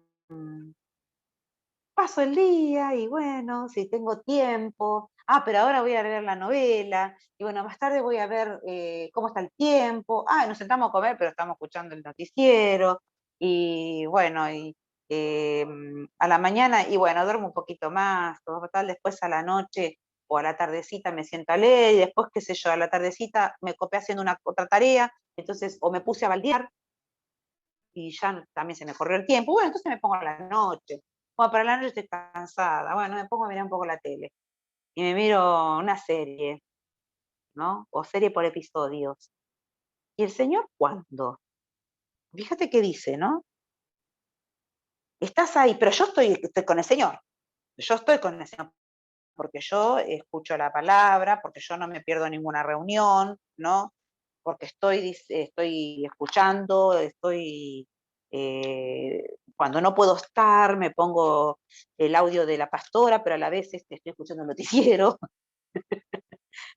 paso el día y bueno, si tengo tiempo, pero ahora voy a ver la novela, y bueno, más tarde voy a ver cómo está el tiempo, nos sentamos a comer, pero estamos escuchando el noticiero, y bueno, y a la mañana, y bueno, duermo un poquito más, tal, después a la noche o a la tardecita me siento a leer, y después, qué sé yo, a la tardecita me copé haciendo otra tarea, entonces, o me puse a baldear, y ya también se me corrió el tiempo. Bueno, entonces me pongo a la noche. Bueno, para la noche estoy cansada. Bueno, me pongo a mirar un poco la tele. Y me miro una serie, ¿no? O serie por episodios. ¿Y el Señor cuándo? Fíjate qué dice, ¿no? Estás ahí, pero yo estoy con el Señor. Yo estoy con el Señor porque yo escucho la palabra, porque yo no me pierdo ninguna reunión, ¿no? Porque estoy escuchando, cuando no puedo estar, me pongo el audio de la pastora, pero a la vez estoy escuchando el noticiero,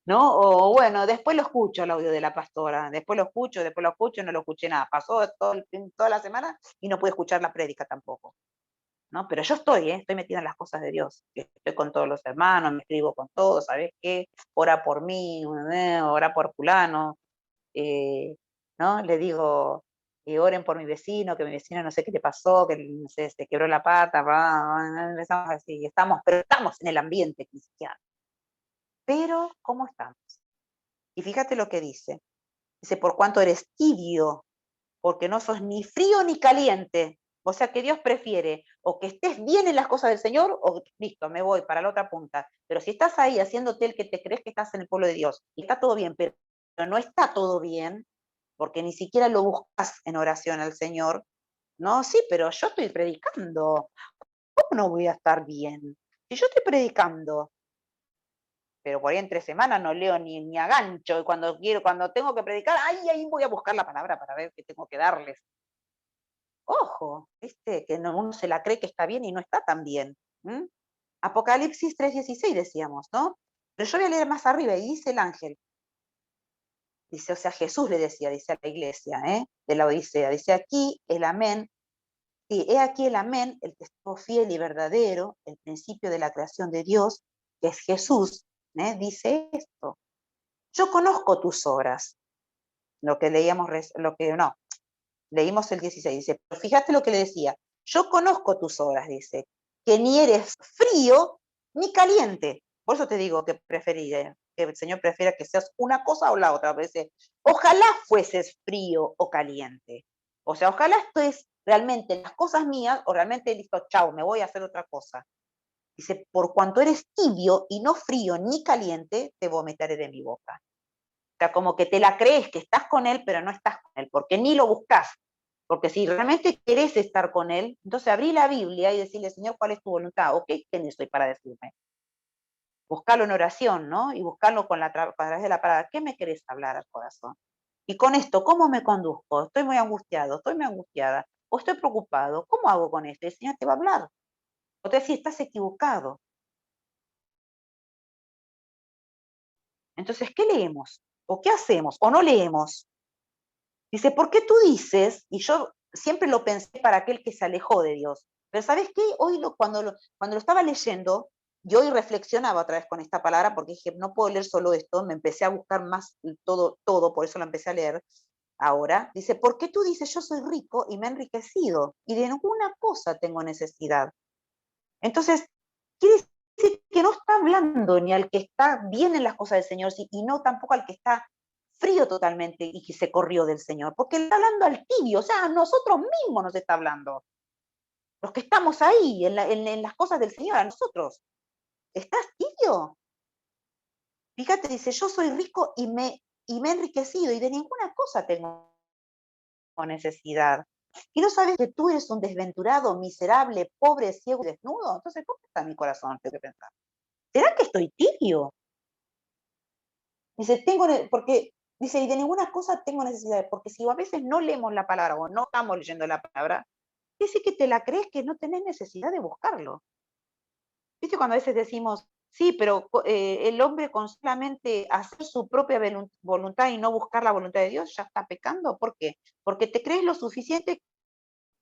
¿no? O bueno, después lo escucho el audio de la pastora, después lo escucho, no lo escuché nada. Pasó toda la semana y no pude escuchar la prédica tampoco. ¿No? Pero yo estoy metida en las cosas de Dios. Estoy con todos los hermanos, me escribo con todos, ¿sabes qué? Ora por mí, ora por fulano, eh, ¿no? Le digo, oren por mi vecino, que mi vecino no sé qué le pasó, que no sé, se quebró la pata, empezamos así, pero estamos en el ambiente cristiano. Pero, ¿cómo estamos? Y fíjate lo que dice. Dice, por cuanto eres tibio, porque no sos ni frío ni caliente. O sea que Dios prefiere o que estés bien en las cosas del Señor o listo, me voy para la otra punta. Pero si estás ahí haciéndote el que te crees que estás en el pueblo de Dios y está todo bien, pero no está todo bien, porque ni siquiera lo buscas en oración al Señor, no, sí, pero yo estoy predicando. ¿Cómo no voy a estar bien? Si yo estoy predicando, pero por ahí en 3 semanas no leo ni a gancho, y cuando tengo que predicar, ahí voy a buscar la palabra para ver qué tengo que darles. Ojo, que uno se la cree que está bien y no está tan bien. Apocalipsis 3:16 decíamos, ¿no? Pero yo voy a leer más arriba y dice el ángel, dice, o sea, Jesús le decía, dice a la iglesia, de la Odisea, dice aquí el amén, sí, he aquí el amén, el testigo fiel y verdadero, el principio de la creación de Dios, que es Jesús, dice esto. Yo conozco tus obras, lo que leíamos, leímos el 16, dice, pero fíjate lo que le decía, yo conozco tus obras, dice, que ni eres frío ni caliente. Por eso te digo que que el Señor prefiera que seas una cosa o la otra. Dice, ojalá fueses frío o caliente. O sea, ojalá estés realmente las cosas mías o realmente listo, chao, me voy a hacer otra cosa. Dice, por cuanto eres tibio y no frío ni caliente, te vomitaré de mi boca. O sea, como que te la crees que estás con él, pero no estás con él, porque ni lo buscas. Porque si realmente querés estar con él, entonces abrí la Biblia y decirle, Señor, ¿cuál es tu voluntad? ¿O qué tienes hoy para decirme? Buscarlo en oración, ¿no? Y buscarlo a través de la palabra. ¿Qué me querés hablar al corazón? Y con esto, ¿cómo me conduzco? Estoy muy angustiado, estoy muy angustiada, o estoy preocupado. ¿Cómo hago con esto? Y el Señor te va a hablar. O te decía, estás equivocado. Entonces, ¿qué leemos? ¿O qué hacemos? ¿O no leemos? Dice, ¿por qué tú dices? Y yo siempre lo pensé para aquel que se alejó de Dios. Pero ¿sabes qué? Hoy cuando lo estaba leyendo, yo hoy reflexionaba otra vez con esta palabra porque dije, no puedo leer solo esto, me empecé a buscar más todo, por eso lo empecé a leer ahora. Dice, ¿por qué tú dices, yo soy rico y me he enriquecido y de ninguna cosa tengo necesidad? Entonces, quiere decir que no está hablando ni al que está bien en las cosas del Señor, y no tampoco al que está frío totalmente y que se corrió del Señor, porque está hablando al tibio, o sea, a nosotros mismos nos está hablando. Los que estamos ahí, en las cosas del Señor, a nosotros. ¿Estás tibio? Fíjate, dice, yo soy rico y me he enriquecido y de ninguna cosa tengo necesidad. ¿Y no sabes que tú eres un desventurado, miserable, pobre, ciego y desnudo? Entonces, ¿cómo está mi corazón? Tengo que pensar. ¿Será que estoy tibio? Dice, porque, dice, y de ninguna cosa tengo necesidad, porque si a veces no leemos la palabra o no estamos leyendo la palabra, dice que te la crees que no tenés necesidad de buscarlo. ¿Viste cuando a veces decimos, Sí, pero el hombre con solamente hacer su propia voluntad y no buscar la voluntad de Dios ya está pecando. ¿Por qué? Porque te crees lo suficiente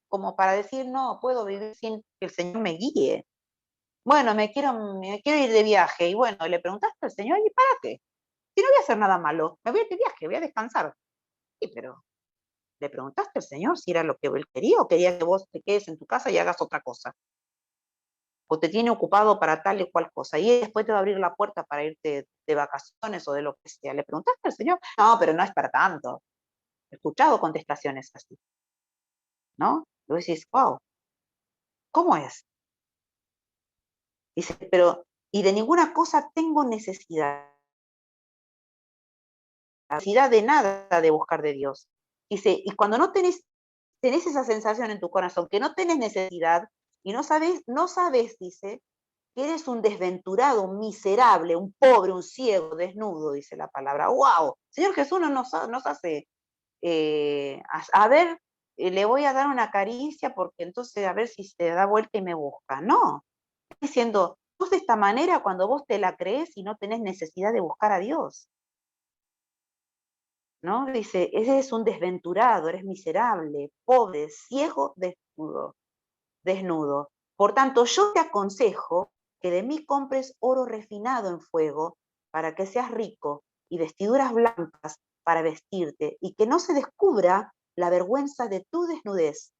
como para decir, no, puedo vivir sin que el Señor me guíe. Bueno, me quiero ir de viaje. Y bueno, le preguntaste al Señor, ¿y para qué? Si no voy a hacer nada malo, me voy a ir de viaje, voy a descansar. Sí, pero le preguntaste al Señor si era lo que él quería o quería que vos te quedes en tu casa y hagas otra cosa. O te tiene ocupado para tal y cual cosa. Y después te va a abrir la puerta para irte de vacaciones o de lo que sea. ¿Le preguntaste al Señor? No, pero no es para tanto. He escuchado contestaciones así, ¿no? Y vos decís, wow, ¿cómo es? Dice, pero, y de ninguna cosa tengo necesidad de nada de buscar de Dios. Dice, y cuando no tenés esa sensación en tu corazón, que no tenés necesidad, y no sabes, dice, que eres un desventurado, un miserable, un pobre, un ciego, desnudo, dice la palabra. ¡Wow! Señor Jesús no nos hace, a ver, le voy a dar una caricia porque entonces a ver si se da vuelta y me busca. No, está diciendo, vos de esta manera cuando vos te la crees y no tenés necesidad de buscar a Dios, ¿no? Dice, eres un desventurado, eres miserable, pobre, ciego, desnudo. Por tanto, yo te aconsejo que de mí compres oro refinado en fuego para que seas rico y vestiduras blancas para vestirte y que no se descubra la vergüenza de tu desnudez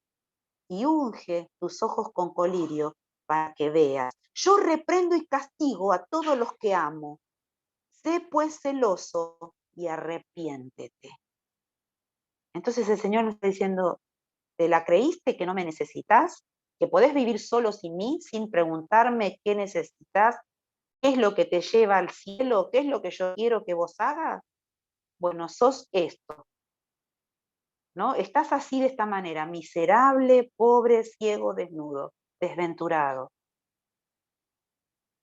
y unge tus ojos con colirio para que veas. Yo reprendo y castigo a todos los que amo. Sé pues celoso y arrepiéntete. Entonces el Señor nos está diciendo, ¿te la creíste que no me necesitas? ¿Que podés vivir solo sin mí, sin preguntarme qué necesitas? ¿Qué es lo que te lleva al cielo? ¿Qué es lo que yo quiero que vos hagas? Bueno, sos esto, ¿no? Estás así de esta manera, miserable, pobre, ciego, desnudo, desventurado.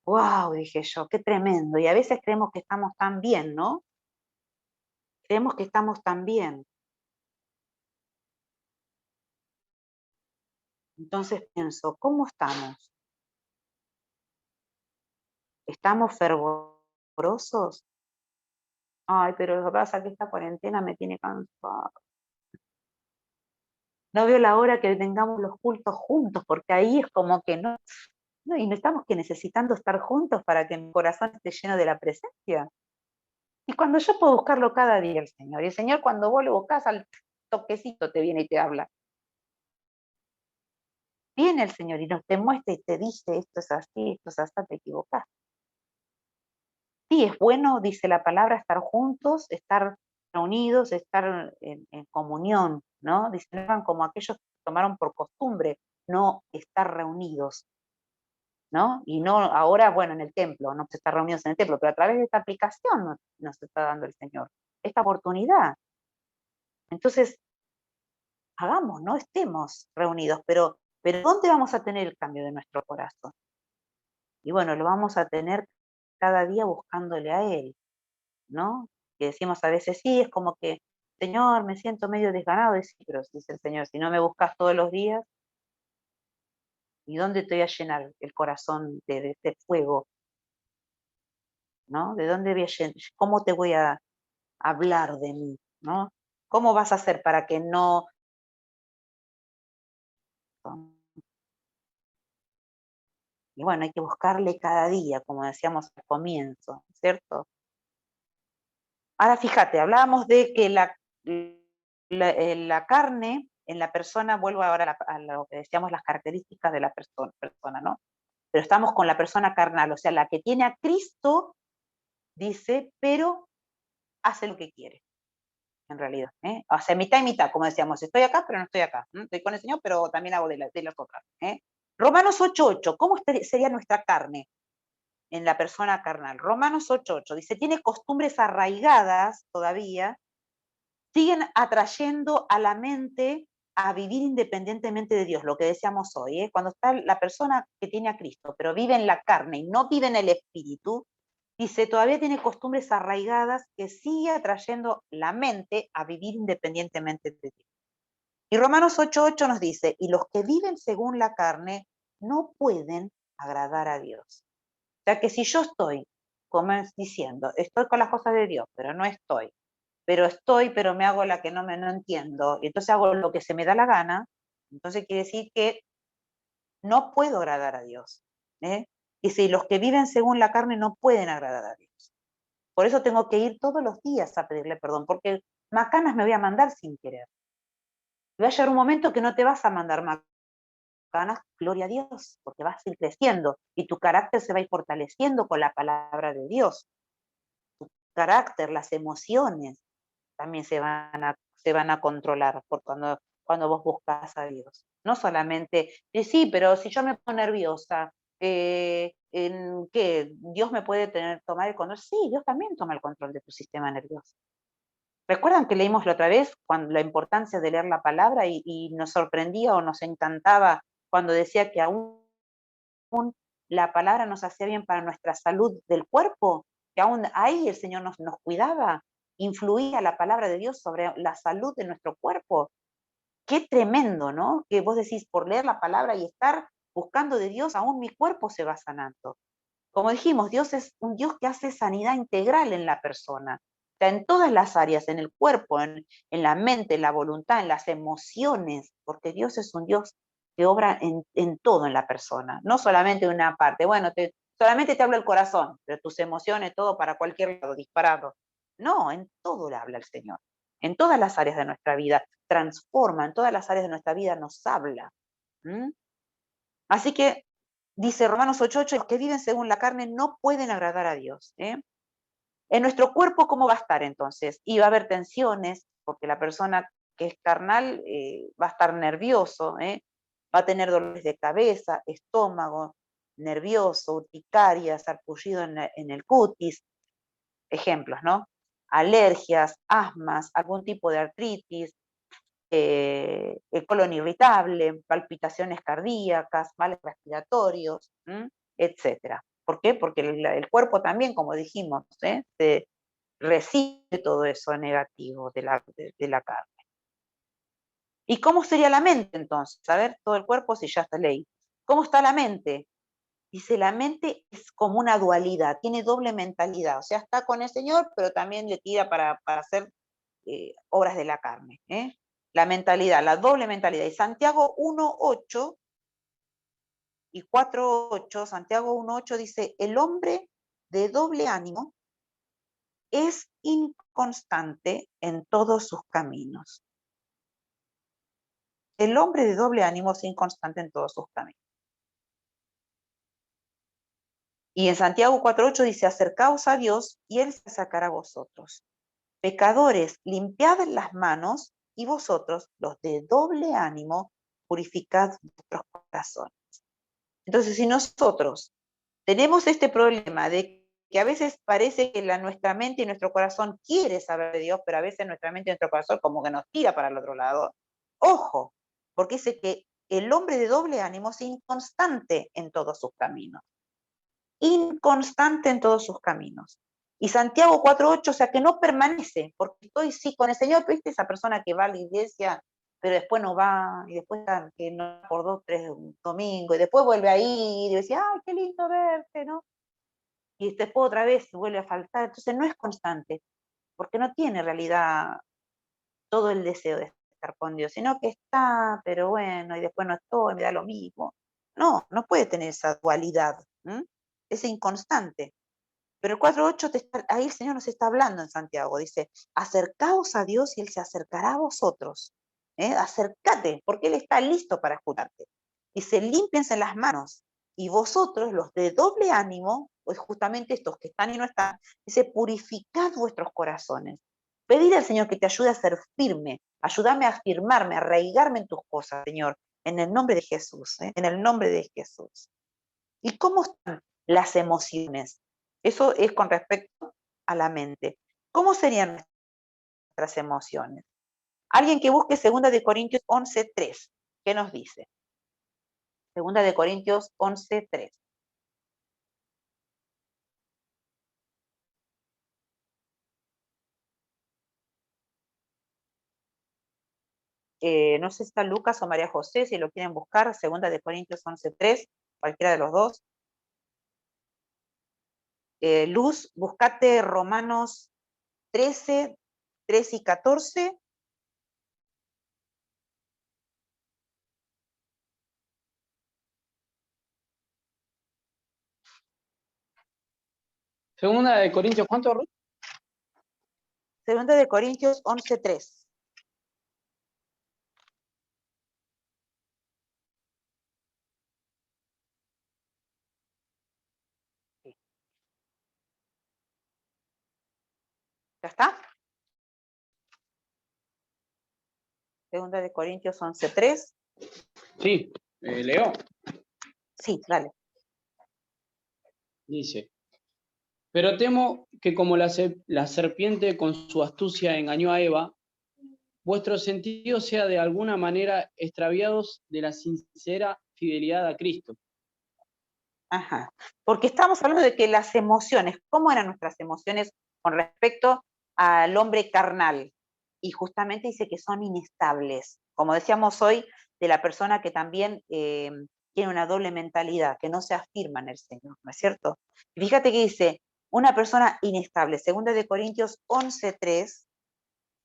¡Wow! Dije yo, qué tremendo. Y a veces creemos que estamos tan bien, ¿no? Creemos que estamos tan bien. Entonces pienso, ¿cómo estamos? ¿Estamos fervorosos? Ay, pero lo que pasa es que esta cuarentena me tiene cansada. No veo la hora que tengamos los cultos juntos, porque ahí es como que no, y no estamos que necesitando estar juntos para que mi corazón esté lleno de la presencia. Y cuando yo puedo buscarlo cada día el Señor, y el Señor cuando vos lo buscas al toquecito te viene y te habla. Viene el Señor y nos te muestra y te dice, esto es así, esto es así, te equivocás. Sí, es bueno, dice la palabra, estar juntos, estar reunidos, estar en comunión, ¿no? Dice, no hagan como aquellos que tomaron por costumbre no estar reunidos, ¿no? Y no ahora, bueno, en el templo, no se está reunidos en el templo, pero a través de esta aplicación nos está dando el Señor esta oportunidad. Entonces, hagamos, ¿no? Estemos reunidos, pero ¿dónde vamos a tener el cambio de nuestro corazón? Y bueno, lo vamos a tener cada día buscándole a Él, ¿no? Que decimos a veces, sí, es como que, Señor, me siento medio desganado, y sí, pero dice el Señor, si no me buscas todos los días, ¿y dónde te voy a llenar el corazón de este fuego? ¿No? ¿De dónde voy a llenar? ¿Cómo te voy a hablar de mí? ¿No? ¿Cómo vas a hacer para que no? Y bueno, hay que buscarle cada día, como decíamos al comienzo, ¿cierto? Ahora fíjate, hablábamos de que la carne en la persona, vuelvo ahora a lo que decíamos, las características de la persona, ¿no? Pero estamos con la persona carnal, o sea, la que tiene a Cristo, dice, pero hace lo que quiere, en realidad. O sea, mitad y mitad, como decíamos, estoy acá, pero no estoy acá. Estoy con el Señor, pero también hago de las otras. Romanos 8:8, ¿cómo sería nuestra carne en la persona carnal? Romanos 8:8 dice, tiene costumbres arraigadas todavía, siguen atrayendo a la mente a vivir independientemente de Dios, lo que decíamos hoy, cuando está la persona que tiene a Cristo, pero vive en la carne y no vive en el espíritu, dice, todavía tiene costumbres arraigadas que sigue atrayendo la mente a vivir independientemente de Dios. Y Romanos 8:8 nos dice, y los que viven según la carne no pueden agradar a Dios. sea que si yo estoy, como es diciendo, estoy con las cosas de Dios, pero no estoy, pero me hago la que no entiendo, y entonces hago lo que se me da la gana, entonces quiere decir que no puedo agradar a Dios. ¿eh? Y si los que viven según la carne no pueden agradar a Dios. Por eso tengo que ir todos los días a pedirle perdón, porque macanas me voy a mandar sin querer. Va a llegar un momento que no te vas a mandar macanas, gloria a Dios, porque vas a ir creciendo y tu carácter se va a ir fortaleciendo con la palabra de Dios. Tu carácter, las emociones también se van a controlar por cuando vos buscas a Dios. No solamente, sí, pero si yo me pongo nerviosa, ¿en qué? ¿Dios me puede tomar el control? Sí, Dios también toma el control de tu sistema nervioso. ¿Recuerdan que leímos la otra vez la importancia de leer la palabra y nos sorprendía o nos encantaba cuando decía que aún la palabra nos hacía bien para nuestra salud del cuerpo? Que aún ahí el Señor nos cuidaba, influía la palabra de Dios sobre la salud de nuestro cuerpo. Qué tremendo, ¿no? Que vos decís, por leer la palabra y estar buscando de Dios, aún mi cuerpo se va sanando. Como dijimos, Dios es un Dios que hace sanidad integral en la persona. O sea, en todas las áreas, en el cuerpo, en la mente, en la voluntad, en las emociones, porque Dios es un Dios que obra en todo en la persona, no solamente en una parte. Bueno, solamente te habla el corazón, pero tus emociones, todo para cualquier lado, disparado. No, en todo le habla el Señor. En todas las áreas de nuestra vida, transforma, en todas las áreas de nuestra vida nos habla. ¿Mm? Así que dice Romanos 8:8, los que viven según la carne no pueden agradar a Dios. En nuestro cuerpo, ¿cómo va a estar entonces? Y va a haber tensiones, porque la persona que es carnal va a estar nervioso, va a tener dolores de cabeza, estómago, nervioso, urticaria, sarpullido en el cutis, ejemplos, ¿no? Alergias, asmas, algún tipo de artritis, el colon irritable, palpitaciones cardíacas, males respiratorios, etcétera. ¿Por qué? Porque el cuerpo también, como dijimos, se recibe todo eso negativo de la carne. ¿Y cómo sería la mente entonces? A ver, todo el cuerpo, si ya está ley. ¿Cómo está la mente? Dice, la mente es como una dualidad, tiene doble mentalidad, o sea, está con el Señor, pero también le tira para hacer obras de la carne. La mentalidad, la doble mentalidad. Y Santiago 1:8 y 4:8, Santiago 1:8 dice, el hombre de doble ánimo es inconstante en todos sus caminos. El hombre de doble ánimo es inconstante en todos sus caminos. Y en Santiago 4:8 dice, acercaos a Dios y Él se sacará a vosotros. Pecadores, limpiad las manos y vosotros, los de doble ánimo, purificad vuestros corazones. Entonces, si nosotros tenemos este problema de que a veces parece que nuestra mente y nuestro corazón quiere saber de Dios, pero a veces nuestra mente y nuestro corazón como que nos tira para el otro lado, ojo, porque dice que el hombre de doble ánimo es inconstante en todos sus caminos. Inconstante en todos sus caminos. Y Santiago 4:8, o sea, que no permanece, porque estoy sí con el Señor, ¿viste? Esa persona que va a la iglesia, pero después no va, y después que no por 2, 3 domingos, y después vuelve ahí, y decía, ay, qué lindo verte, ¿no? Y después otra vez vuelve a faltar, entonces no es constante, porque no tiene en realidad todo el deseo de estar con Dios, sino que está, pero bueno, y después no estoy, me da lo mismo. No, no puede tener esa dualidad, es inconstante. Pero el 4:8, ahí el Señor nos está hablando en Santiago, dice, acercaos a Dios y Él se acercará a vosotros. Acércate, porque Él está listo para escucharte. Dice, límpiense las manos, y vosotros, los de doble ánimo, pues justamente estos que están y no están, dice, purificad vuestros corazones. Pedir al Señor que te ayude a ser firme, ayúdame a afirmarme, a arraigarme en tus cosas, Señor, en el nombre de Jesús, en el nombre de Jesús. ¿Y cómo están las emociones? Eso es con respecto a la mente. ¿Cómo serían nuestras emociones? Alguien que busque 2 Corintios 11:3. ¿Qué nos dice? 2 Corintios 11:3. No sé si está Lucas o María José, si lo quieren buscar, 2 Corintios 11:3, cualquiera de los dos. Luz, buscate Romanos 13, 3 y 14. Segunda de Corintios, ¿cuánto, Ruth? Segunda de Corintios 11, 3. ¿Ya está? Segunda de Corintios 11, 3. Sí, leo. Sí, dale. Dice, pero temo que como la serpiente con su astucia engañó a Eva, vuestros sentidos sean de alguna manera extraviados de la sincera fidelidad a Cristo. Ajá. Porque estamos hablando de que las emociones, ¿cómo eran nuestras emociones con respecto al hombre carnal? Y justamente dice que son inestables. Como decíamos hoy, de la persona que también tiene una doble mentalidad, que no se afirma en el Señor, ¿no es cierto? Y fíjate que dice, una persona inestable, segunda de Corintios 11:3,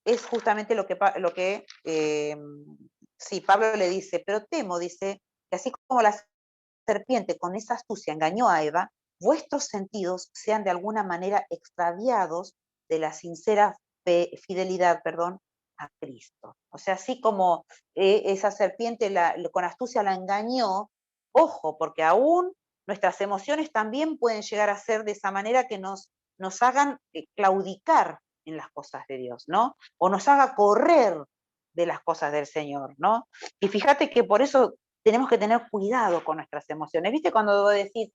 es justamente lo que sí, Pablo le dice, pero temo, dice, que así como la serpiente con esa astucia engañó a Eva, vuestros sentidos sean de alguna manera extraviados de la sincera fidelidad, perdón, a Cristo. O sea, así como esa serpiente con astucia la engañó, ojo, porque aún nuestras emociones también pueden llegar a ser de esa manera que nos hagan claudicar en las cosas de Dios, ¿no? O nos haga correr de las cosas del Señor, ¿no? Y fíjate que por eso tenemos que tener cuidado con nuestras emociones. ¿Viste cuando vos decís,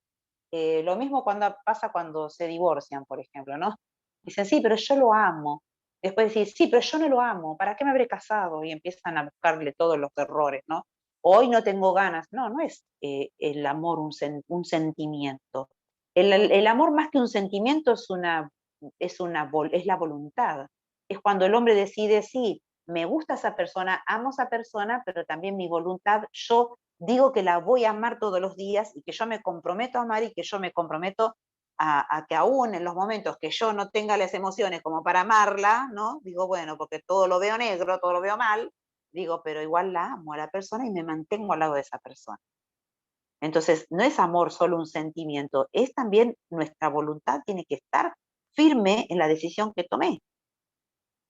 lo mismo cuando pasa cuando se divorcian, por ejemplo, ¿no? Dicen, sí, pero yo lo amo. Después decís, sí, pero yo no lo amo, ¿para qué me habré casado? Y empiezan a buscarle todos los errores, ¿no? Hoy no tengo ganas. No, no es el amor un sentimiento. El amor más que un sentimiento es la voluntad. Es cuando el hombre decide, sí, me gusta esa persona, amo a esa persona, pero también mi voluntad, yo digo que la voy a amar todos los días y que yo me comprometo a amar y que yo me comprometo a que aún en los momentos que yo no tenga las emociones como para amarla, ¿no? Digo, bueno, porque todo lo veo negro, todo lo veo mal, digo, pero igual la amo a la persona y me mantengo al lado de esa persona. Entonces, no es amor solo un sentimiento, es también nuestra voluntad tiene que estar firme en la decisión que tomé.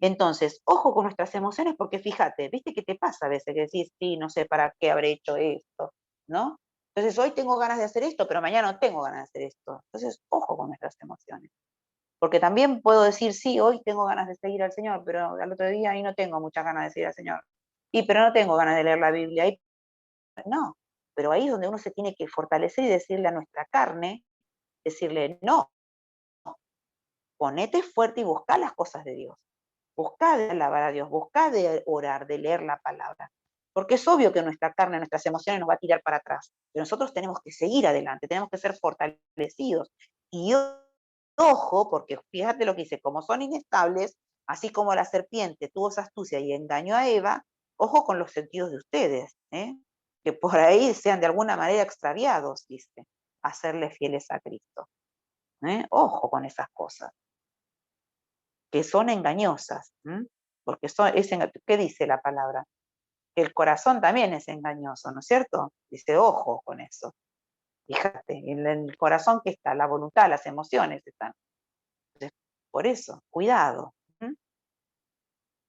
Entonces, ojo con nuestras emociones, porque fíjate, ¿viste qué te pasa a veces? Que decís, sí, no sé para qué habré hecho esto, ¿no? Entonces, hoy tengo ganas de hacer esto, pero mañana no tengo ganas de hacer esto. Entonces, ojo con nuestras emociones. Porque también puedo decir, sí, hoy tengo ganas de seguir al Señor, pero al otro día ahí no tengo muchas ganas de seguir al Señor. Y pero no tengo ganas de leer la Biblia. No, pero ahí es donde uno se tiene que fortalecer y decirle a nuestra carne, decirle, no, ponete fuerte y busca las cosas de Dios. Busca de alabar a Dios, busca de orar, de leer la palabra. Porque es obvio que nuestra carne, nuestras emociones nos va a tirar para atrás. Pero nosotros tenemos que seguir adelante, tenemos que ser fortalecidos. Y ojo, porque fíjate lo que dice, como son inestables, así como la serpiente tuvo esa astucia y engañó a Eva, ojo con los sentidos de ustedes, que por ahí sean de alguna manera extraviados, dice, a serle fieles a Cristo. Ojo con esas cosas que son engañosas, porque ¿qué dice la palabra? Que el corazón también es engañoso, ¿no es cierto? Dice, ojo con eso. Fíjate, en el corazón que está, la voluntad, las emociones están. Entonces, por eso, cuidado.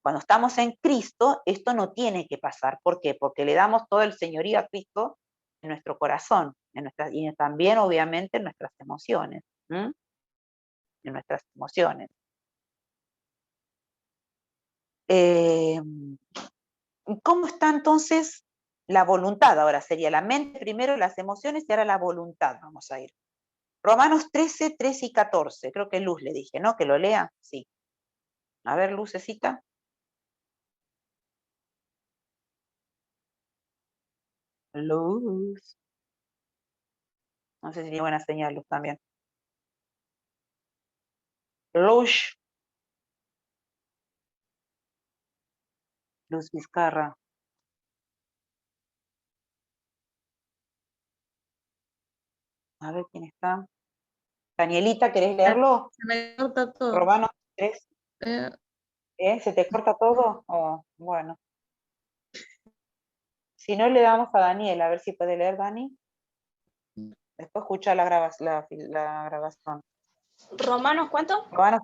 Cuando estamos en Cristo, esto no tiene que pasar. ¿Por qué? Porque le damos todo el señorío a Cristo en nuestro corazón, y también, obviamente, en nuestras emociones. En nuestras emociones. ¿Cómo está entonces la voluntad? Ahora sería la mente primero, las emociones y ahora la voluntad. Vamos a ir. Romanos 13, 13 y 14. Creo que Luz le dije, ¿no? Que lo lea. Sí. A ver, Lucecita. Luz. No sé si tiene buena señal, Luz también. Luz. Luz Vizcarra. A ver quién está. Danielita, ¿querés leerlo? Se me corta todo. Romanos 3. Eh, ¿Se te corta todo? Oh, bueno. Si no, le damos a Daniel, a ver si puede leer, Dani. Después escucha la grabación. ¿Romanos cuánto? Romanos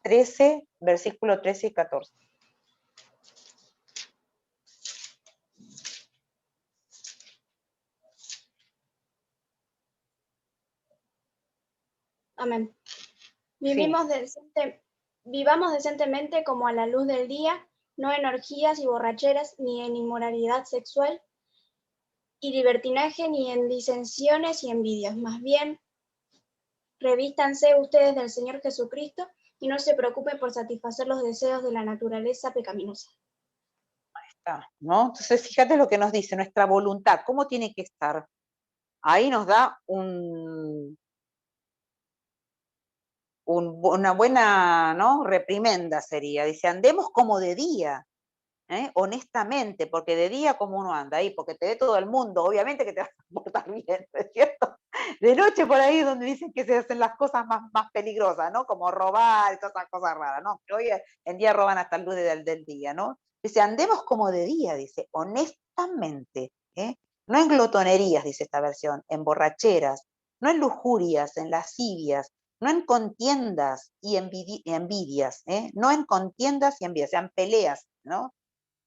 13, versículo 13 y 14. Amén. Sí. Vivamos decentemente como a la luz del día, no en orgías y borracheras, ni en inmoralidad sexual y libertinaje, ni en disensiones y envidias. Más bien, revístanse ustedes del Señor Jesucristo y no se preocupen por satisfacer los deseos de la naturaleza pecaminosa. ¿No? Entonces, fíjate lo que nos dice, nuestra voluntad, ¿cómo tiene que estar? Ahí nos da una buena, ¿no?, reprimenda sería. Dice, andemos como de día, honestamente, porque de día como uno anda ahí, porque te ve todo el mundo, obviamente que te vas a portar bien, ¿no es cierto? De noche por ahí donde dicen que se hacen las cosas más peligrosas, ¿no? Como robar y todas esas cosas raras, ¿no? Pero hoy en día roban hasta el luz del día, ¿no? Dice, andemos como de día, dice, honestamente, no en glotonerías, dice esta versión, en borracheras, no en lujurias, en lascivias, no en contiendas y envidias, no en contiendas y envidias, o sea, en peleas, ¿no?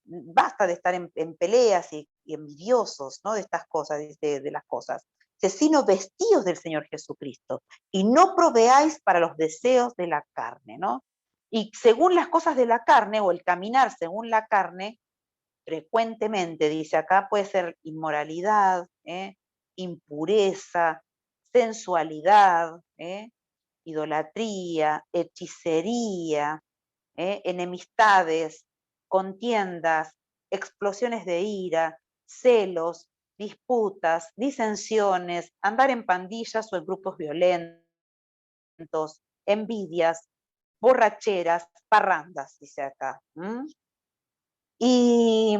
Basta de estar en peleas y envidiosos, ¿no?, de estas cosas, de las cosas, sino vestidos del Señor Jesucristo, y no proveáis para los deseos de la carne, ¿no? Y según las cosas de la carne, o el caminar según la carne, frecuentemente, dice acá, puede ser inmoralidad, impureza, sensualidad, idolatría, hechicería, enemistades, contiendas, explosiones de ira, celos, disputas, disensiones, andar en pandillas o en grupos violentos, envidias, borracheras, parrandas, dice acá. Y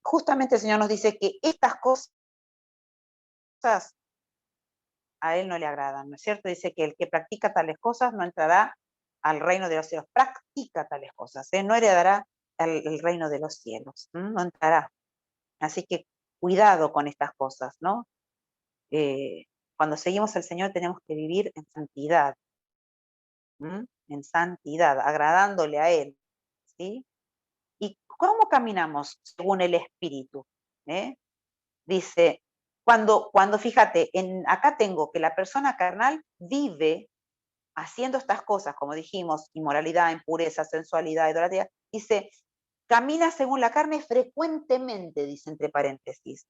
justamente el Señor nos dice que estas cosas a Él no le agradan, ¿no es cierto? Dice que el que practica tales cosas no entrará al reino de los cielos. Practica tales cosas, no heredará el reino de los cielos, no entrará. Así que cuidado con estas cosas, ¿no? Cuando seguimos al Señor tenemos que vivir en santidad, agradándole a Él, ¿sí? ¿Y cómo caminamos según el Espíritu? Dice, cuando fíjate, acá tengo que la persona carnal vive haciendo estas cosas, como dijimos, inmoralidad, impureza, sensualidad, idolatría, dice, camina según la carne frecuentemente, dice entre paréntesis.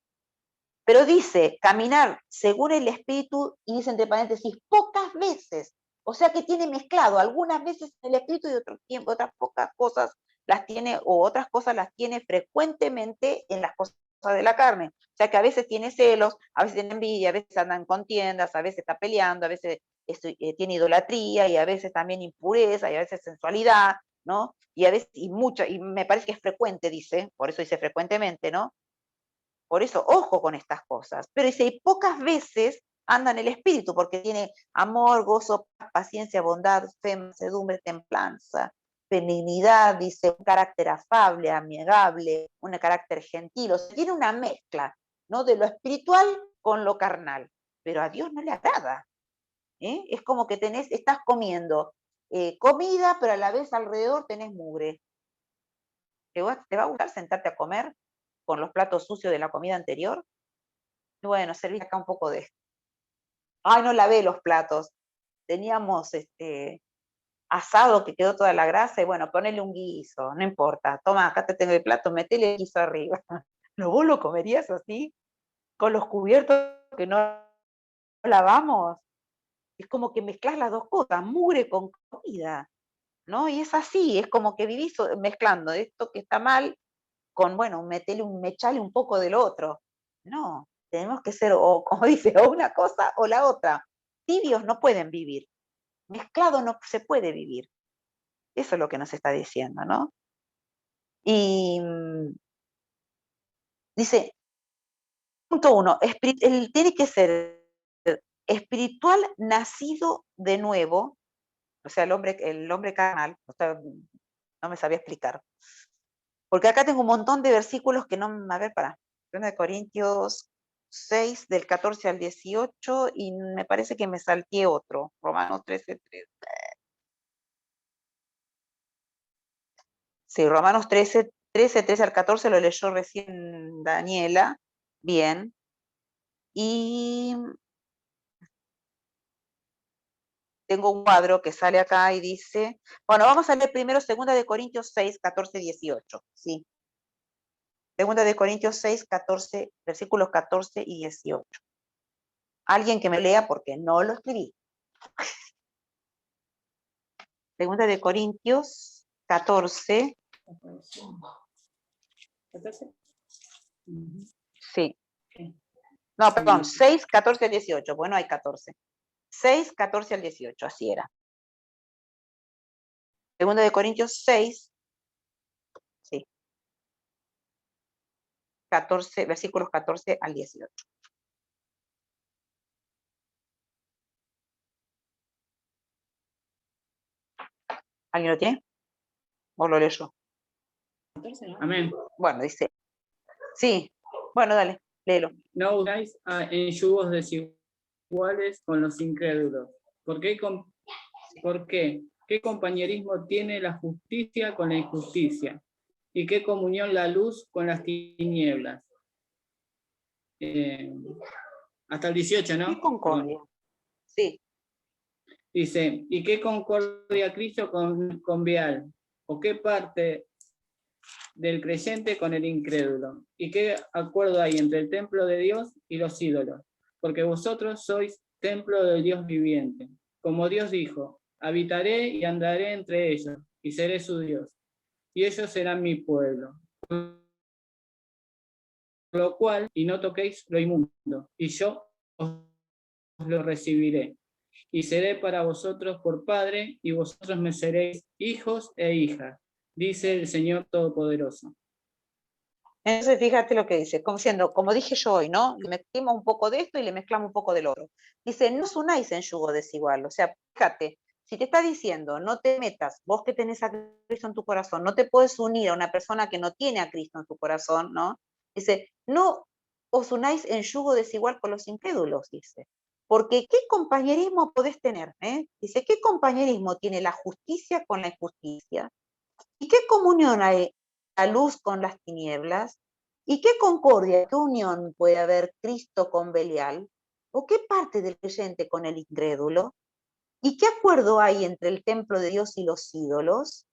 Pero dice, caminar según el Espíritu, y dice entre paréntesis, pocas veces. O sea que tiene mezclado, algunas veces el Espíritu y otras pocas cosas las tiene, o otras cosas las tiene frecuentemente en las cosas de la carne. O sea que a veces tiene celos, a veces tiene envidia, a veces anda en contiendas, a veces está peleando, a veces tiene idolatría, y a veces también impureza, y a veces sensualidad, ¿no? Y a veces, y me parece que es frecuente, dice, por eso dice frecuentemente, ¿no? Por eso, ojo con estas cosas. Pero dice, y pocas veces anda en el Espíritu, porque tiene amor, gozo, paciencia, bondad, fe, mansedumbre, templanza, benignidad, dice, un carácter afable, amigable, un carácter gentil. O sea, tiene una mezcla, ¿no?, de lo espiritual con lo carnal. Pero a Dios no le agrada. Es como que estás comiendo comida, pero a la vez alrededor tenés mugre. ¿Te va a gustar sentarte a comer con los platos sucios de la comida anterior? Bueno, serví acá un poco de esto. Ay, no lavé los platos. Teníamos asado que quedó toda la grasa, y bueno, ponele un guiso, no importa. Toma, acá te tengo el plato, metele el guiso arriba. ¿No, vos lo comerías así? Con los cubiertos que no lavamos. Es como que mezclas las dos cosas, mugre con comida, ¿no? Y es así, es como que vivís mezclando esto que está mal con, bueno, mechale un poco del otro. No, tenemos que ser, o como dice, o una cosa o la otra. Tibios no pueden vivir, mezclado no se puede vivir. Eso es lo que nos está diciendo, ¿no? Y dice, punto 1, tiene que ser espiritual nacido de nuevo, o sea, el hombre carnal, o sea, no me sabía explicar. Porque acá tengo un montón de versículos que no, a ver, para, 1 de Corintios 6, del 14 al 18, y me parece que me salteé otro, Romanos 13, 3. Sí, Romanos 13, 13 al 14 lo leyó recién Daniela, bien. Y tengo un cuadro que sale acá y dice, bueno, vamos a leer primero 2 de Corintios 6, 14, 18, ¿sí? 2 de Corintios 6, 14, versículos 14 y 18. Alguien que me lea porque no lo escribí. 2 de Corintios 14, sí. No, perdón, 6, 14 al 18, bueno, hay 14. 6, 14 al 18, así era. 2 de Corintios 6, sí. 14, versículos 14 al 18. ¿Alguien lo tiene? ¿O lo leo yo? Amén. Bueno, dice, sí, bueno, dale, léelo. No usáis en yugos desiguales con los incrédulos. ¿Por qué? ¿Por qué? ¿Qué compañerismo tiene la justicia con la injusticia? ¿Y qué comunión la luz con las tinieblas? Hasta el 18, ¿no? ¿Qué concordia? Sí. Dice, ¿y qué concordia Cristo con Beal? ¿O qué parte del creyente con el incrédulo? ¿Y qué acuerdo hay entre el templo de Dios y los ídolos? Porque vosotros sois templo del Dios viviente. Como Dios dijo, habitaré y andaré entre ellos, y seré su Dios, y ellos serán mi pueblo. Por lo cual, y no toquéis lo inmundo, y yo os lo recibiré. Y seré para vosotros por padre, y vosotros me seréis hijos e hijas, dice el Señor Todopoderoso. Entonces, fíjate lo que dice, como dije yo hoy, ¿no? Le mezclamos un poco de esto y le mezclamos un poco del otro. Dice, no os unáis en yugo desigual. O sea, fíjate, si te está diciendo, no te metas, vos que tenés a Cristo en tu corazón, no te puedes unir a una persona que no tiene a Cristo en tu corazón, ¿no? Dice, no os unáis en yugo desigual con los incrédulos, dice. Porque ¿qué compañerismo podés tener? Dice, ¿qué compañerismo tiene la justicia con la injusticia? ¿Y qué comunión hay la luz con las tinieblas? ¿Y qué concordia, qué unión puede haber Cristo con Belial? ¿O qué parte del creyente con el incrédulo? ¿Y qué acuerdo hay entre el templo de Dios y los ídolos?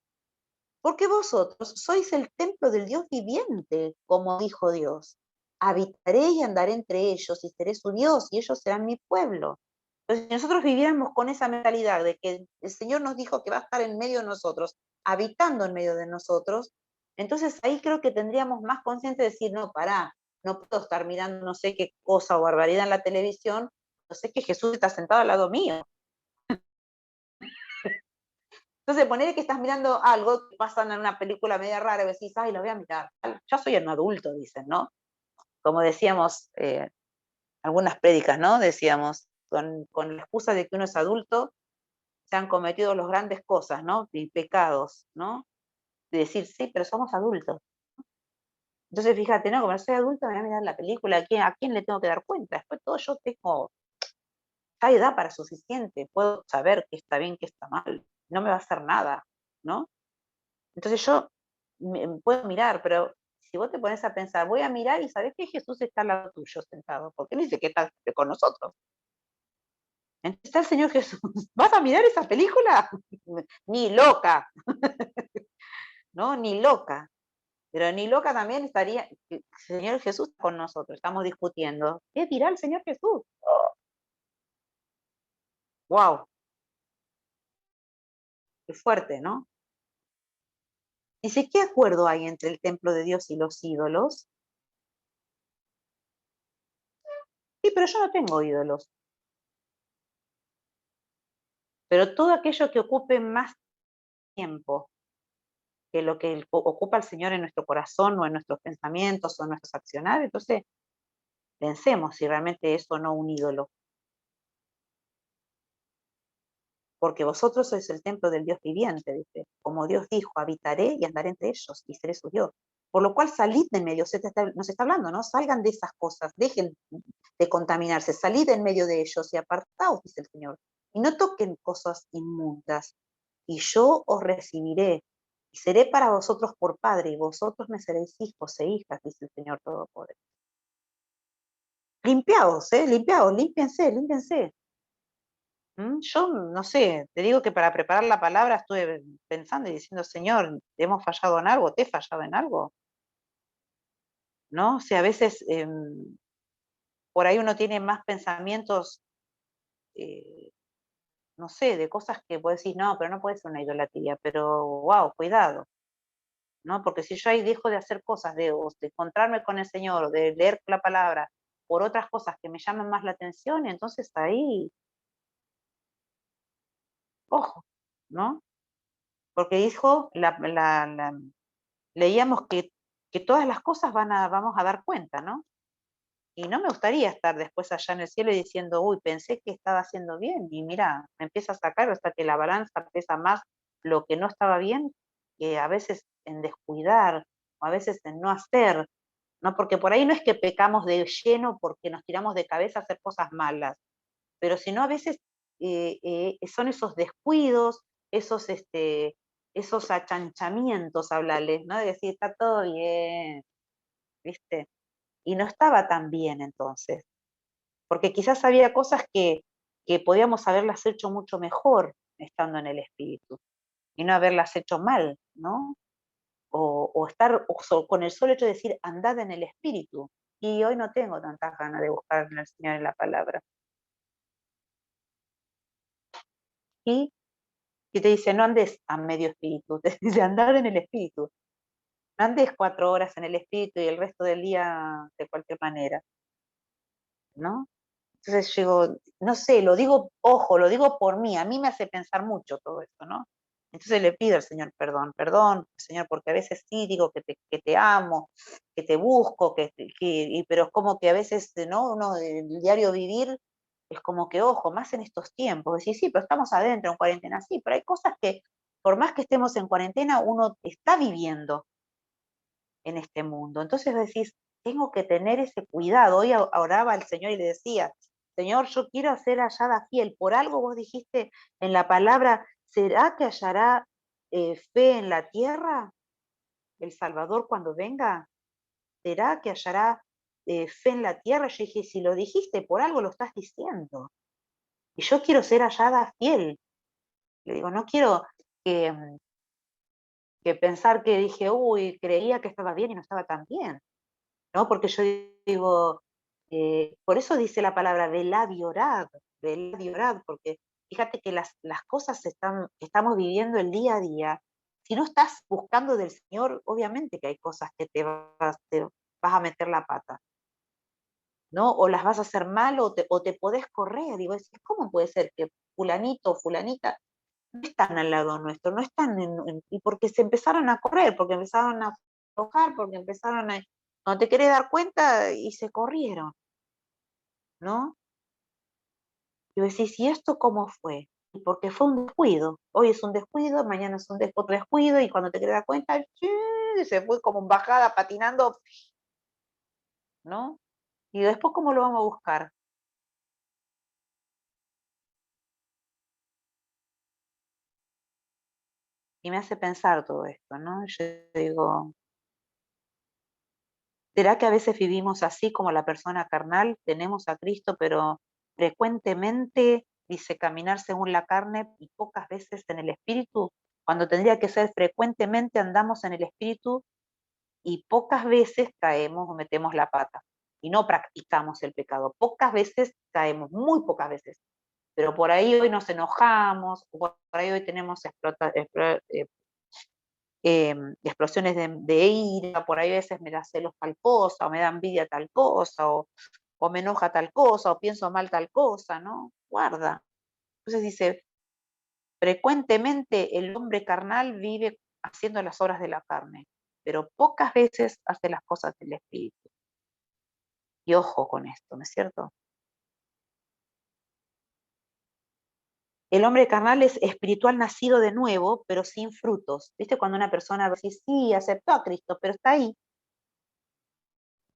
Porque vosotros sois el templo del Dios viviente, como dijo Dios. Habitaré y andaré entre ellos y seré su Dios y ellos serán mi pueblo. Entonces, si nosotros viviéramos con esa mentalidad de que el Señor nos dijo que va a estar en medio de nosotros, habitando en medio de nosotros, entonces ahí creo que tendríamos más conciencia de decir, no, pará, no puedo estar mirando no sé qué cosa o barbaridad en la televisión, no sé que Jesús está sentado al lado mío. Entonces, poner que estás mirando algo que pasa en una película media rara y decís, ay, lo voy a mirar. Ya soy un adulto, dicen, ¿no? Como decíamos, algunas prédicas, ¿no? Decíamos, con la excusa de que uno es adulto, se han cometido las grandes cosas, ¿no? Y pecados, ¿no? De decir, sí, pero somos adultos. Entonces, fíjate, ¿no? Como soy adulto, me voy a mirar la película, ¿a quién le tengo que dar cuenta? Después todo yo tengo, hay edad para suficiente, puedo saber qué está bien, qué está mal, no me va a hacer nada, ¿no? Entonces yo puedo mirar, pero si vos te pones a pensar, voy a mirar y sabés que Jesús está al lado tuyo sentado, porque no dice que está con nosotros. Entonces está el Señor Jesús. ¿Vas a mirar esa película? Ni loca. ¿No? Ni loca. Pero ni loca también estaría, el Señor Jesús está con nosotros, estamos discutiendo. ¿Qué dirá el Señor Jesús? ¡Wow! Qué fuerte, ¿no? Dice, ¿qué acuerdo hay entre el templo de Dios y los ídolos? Sí, pero yo no tengo ídolos. Pero todo aquello que ocupe más tiempo que lo que ocupa el Señor en nuestro corazón o en nuestros pensamientos o en nuestros accionar, entonces pensemos si realmente es o no un ídolo. porque vosotros sois el templo del Dios viviente, dice, como Dios dijo, habitaré y andaré entre ellos y seré su Dios. Por lo cual salid de en medio, nos está hablando, ¿no? Salgan de esas cosas, dejen de contaminarse, salid en medio de ellos y apartaos, dice el Señor, y no toquen cosas inmundas, y yo os recibiré, y seré para vosotros por padre, y vosotros me seréis hijos e hijas, dice el Señor Todopoderoso. Limpiaos, limpiaos, límpiense. Yo no sé, te digo que para preparar la palabra estuve pensando y diciendo, Señor, ¿hemos fallado en algo? ¿Te he fallado en algo? ¿No? O sea, a veces por ahí uno tiene más pensamientos, no sé, de cosas que puedo decir, no, pero no puede ser una idolatría, pero wow, cuidado, ¿no? Porque si yo ahí dejo de hacer cosas, de encontrarme con el Señor, de leer la palabra, por otras cosas que me llaman más la atención, entonces ahí, ojo, ¿no? Porque dijo, leíamos que todas las cosas vamos a dar cuenta, ¿no? Y no me gustaría estar después allá en el cielo y diciendo, uy, pensé que estaba haciendo bien, y mira, me empieza a sacar hasta que la balanza pesa más lo que no estaba bien, que a veces en descuidar, o a veces en no hacer, ¿no? Porque por ahí no es que pecamos de lleno porque nos tiramos de cabeza a hacer cosas malas, pero si no a veces son esos descuidos, esos achanchamientos, hablarles, ¿no? De decir, está todo bien, ¿viste? Y no estaba tan bien entonces, porque quizás había cosas que podíamos haberlas hecho mucho mejor estando en el espíritu, y no haberlas hecho mal, ¿no? O estar con el solo hecho de decir, andad en el espíritu, y hoy no tengo tantas ganas de buscar al Señor en la palabra. Y te dice, no andes a medio espíritu, te dice, andad en el espíritu. No andes 4 horas en el espíritu y el resto del día de cualquier manera, ¿no? Entonces llego, no sé, lo digo, ojo, lo digo por mí, a mí me hace pensar mucho todo esto, ¿no? Entonces le pido al Señor perdón, Señor, porque a veces sí digo que te amo, que te busco, pero es como que a veces, ¿no? Uno, el diario vivir, es como que, ojo, más en estos tiempos, decir, sí, pero estamos adentro en cuarentena, sí, pero hay cosas que, por más que estemos en cuarentena, uno está viviendo en este mundo. Entonces decís, tengo que tener ese cuidado. Hoy oraba al Señor y le decía, Señor, yo quiero ser hallada fiel. Por algo vos dijiste en la palabra, ¿será que hallará fe en la tierra el Salvador cuando venga? ¿Será que hallará fe en la tierra? Yo dije, si lo dijiste, por algo lo estás diciendo. Y yo quiero ser hallada fiel. Le digo, no quiero que, que pensar que dije, uy, creía que estaba bien y no estaba tan bien. ¿No? Porque yo digo, por eso dice la palabra velad y orad, porque fíjate que las cosas que estamos viviendo el día a día, si no estás buscando del Señor, obviamente que hay cosas que te vas a meter la pata, ¿no? O las vas a hacer mal o te podés correr. Digo, ¿cómo puede ser que fulanito o fulanita no están al lado nuestro, no están y porque se empezaron a correr, porque empezaron a aflojar, porque empezaron a, no te querés dar cuenta y se corrieron, ¿no? Y vos decís, ¿y esto cómo fue? Y porque fue un descuido. Hoy es un descuido, mañana es otro descuido, y cuando te querés dar cuenta, se fue como en bajada, patinando, ¿no? Y después, ¿cómo lo vamos a buscar? Y me hace pensar todo esto, ¿no? Yo digo, ¿será que a veces vivimos así como la persona carnal? Tenemos a Cristo, pero frecuentemente dice caminar según la carne y pocas veces en el espíritu, cuando tendría que ser frecuentemente andamos en el espíritu y pocas veces caemos o metemos la pata y no practicamos el pecado. Pocas veces caemos, muy pocas veces. Pero por ahí hoy nos enojamos, por ahí hoy tenemos explosiones de ira, por ahí a veces me da celos tal cosa, o me da envidia tal cosa, o me enoja tal cosa, o pienso mal tal cosa, ¿no? Guarda. Entonces dice, frecuentemente el hombre carnal vive haciendo las obras de la carne, pero pocas veces hace las cosas del espíritu. Y ojo con esto, ¿no es cierto? El hombre carnal es espiritual nacido de nuevo, pero sin frutos. ¿Viste? Cuando una persona dice, sí, aceptó a Cristo, pero está ahí.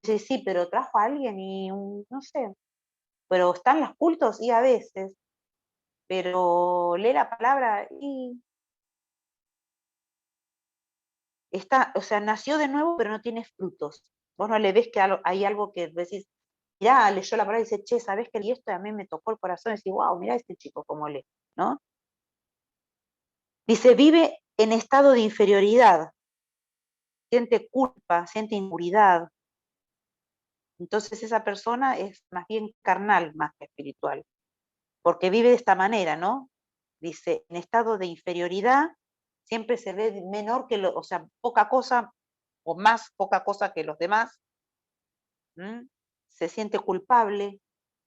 Dice, sí, pero trajo a alguien y no sé. Pero están los cultos y a veces. Pero lee la palabra y está, o sea, nació de nuevo, pero no tiene frutos. Vos no le ves que hay algo que decís, mirá, leyó la palabra y dice, che, ¿sabés qué? Y esto a mí me tocó el corazón, y decís, wow, mirá este chico cómo lee, ¿no? Dice, vive en estado de inferioridad, siente culpa, siente inseguridad. Entonces esa persona es más bien carnal más que espiritual, porque vive de esta manera, ¿no? Dice, en estado de inferioridad, siempre se ve menor que o sea, poca cosa o más poca cosa que los demás. Se siente culpable,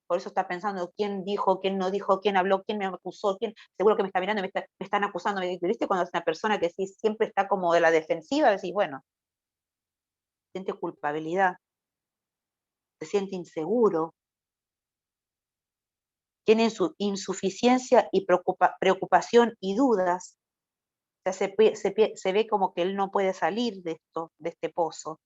por eso está pensando quién dijo, quién no dijo, quién habló, quién me acusó, quién, seguro que me está mirando, me están acusando. ¿Viste? Cuando es una persona que sí, siempre está como de la defensiva, decís, bueno, siente culpabilidad, se siente inseguro, tiene insuficiencia y preocupación y dudas. O sea, se ve como que él no puede salir de este pozo.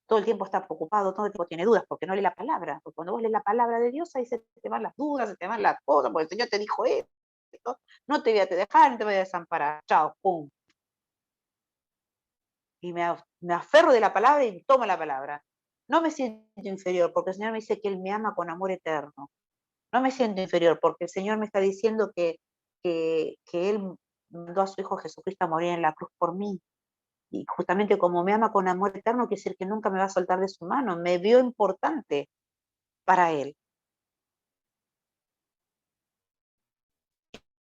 Todo el tiempo está preocupado, todo el tiempo tiene dudas, porque no lee la palabra. Porque cuando vos lees la palabra de Dios, ahí se te van las dudas, se te van las cosas, porque el Señor te dijo esto, no te voy a dejar, no te voy a desamparar. Chao, pum. Y me aferro de la palabra y tomo la palabra. No me siento inferior, porque el Señor me dice que Él me ama con amor eterno. No me siento inferior, porque el Señor me está diciendo que Él mandó a su Hijo Jesucristo a morir en la cruz por mí. Y justamente como me ama con amor eterno, quiere decir que nunca me va a soltar de su mano. Me vio importante para Él.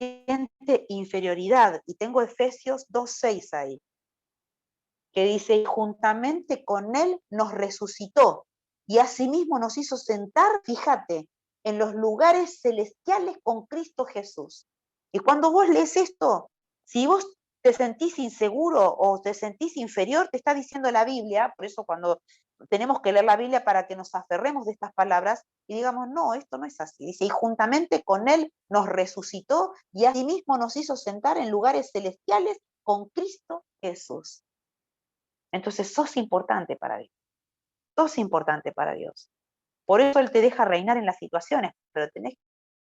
Siente inferioridad. Y tengo Efesios 2:6 ahí, que dice, y juntamente con Él nos resucitó, y asimismo nos hizo sentar, fíjate, en los lugares celestiales con Cristo Jesús. Y cuando vos lees esto, si vos te sentís inseguro o te sentís inferior, te está diciendo la Biblia, por eso cuando tenemos que leer la Biblia para que nos aferremos de estas palabras y digamos, no, esto no es así. Dice, y juntamente con Él nos resucitó y asimismo nos hizo sentar en lugares celestiales con Cristo Jesús. Entonces sos importante para Dios. Sos importante para Dios. Por eso Él te deja reinar en las situaciones, pero tenés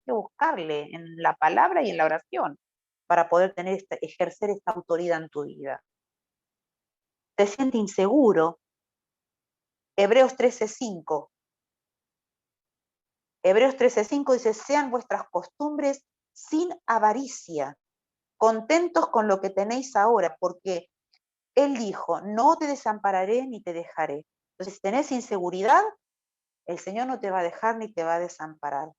que buscarle en la palabra y en la oración para poder ejercer esta autoridad en tu vida. Te sientes inseguro. Hebreos 13:5. Hebreos 13:5 dice, sean vuestras costumbres sin avaricia, contentos con lo que tenéis ahora, porque Él dijo, no te desampararé ni te dejaré. Entonces, si tenés inseguridad, el Señor no te va a dejar ni te va a desamparar,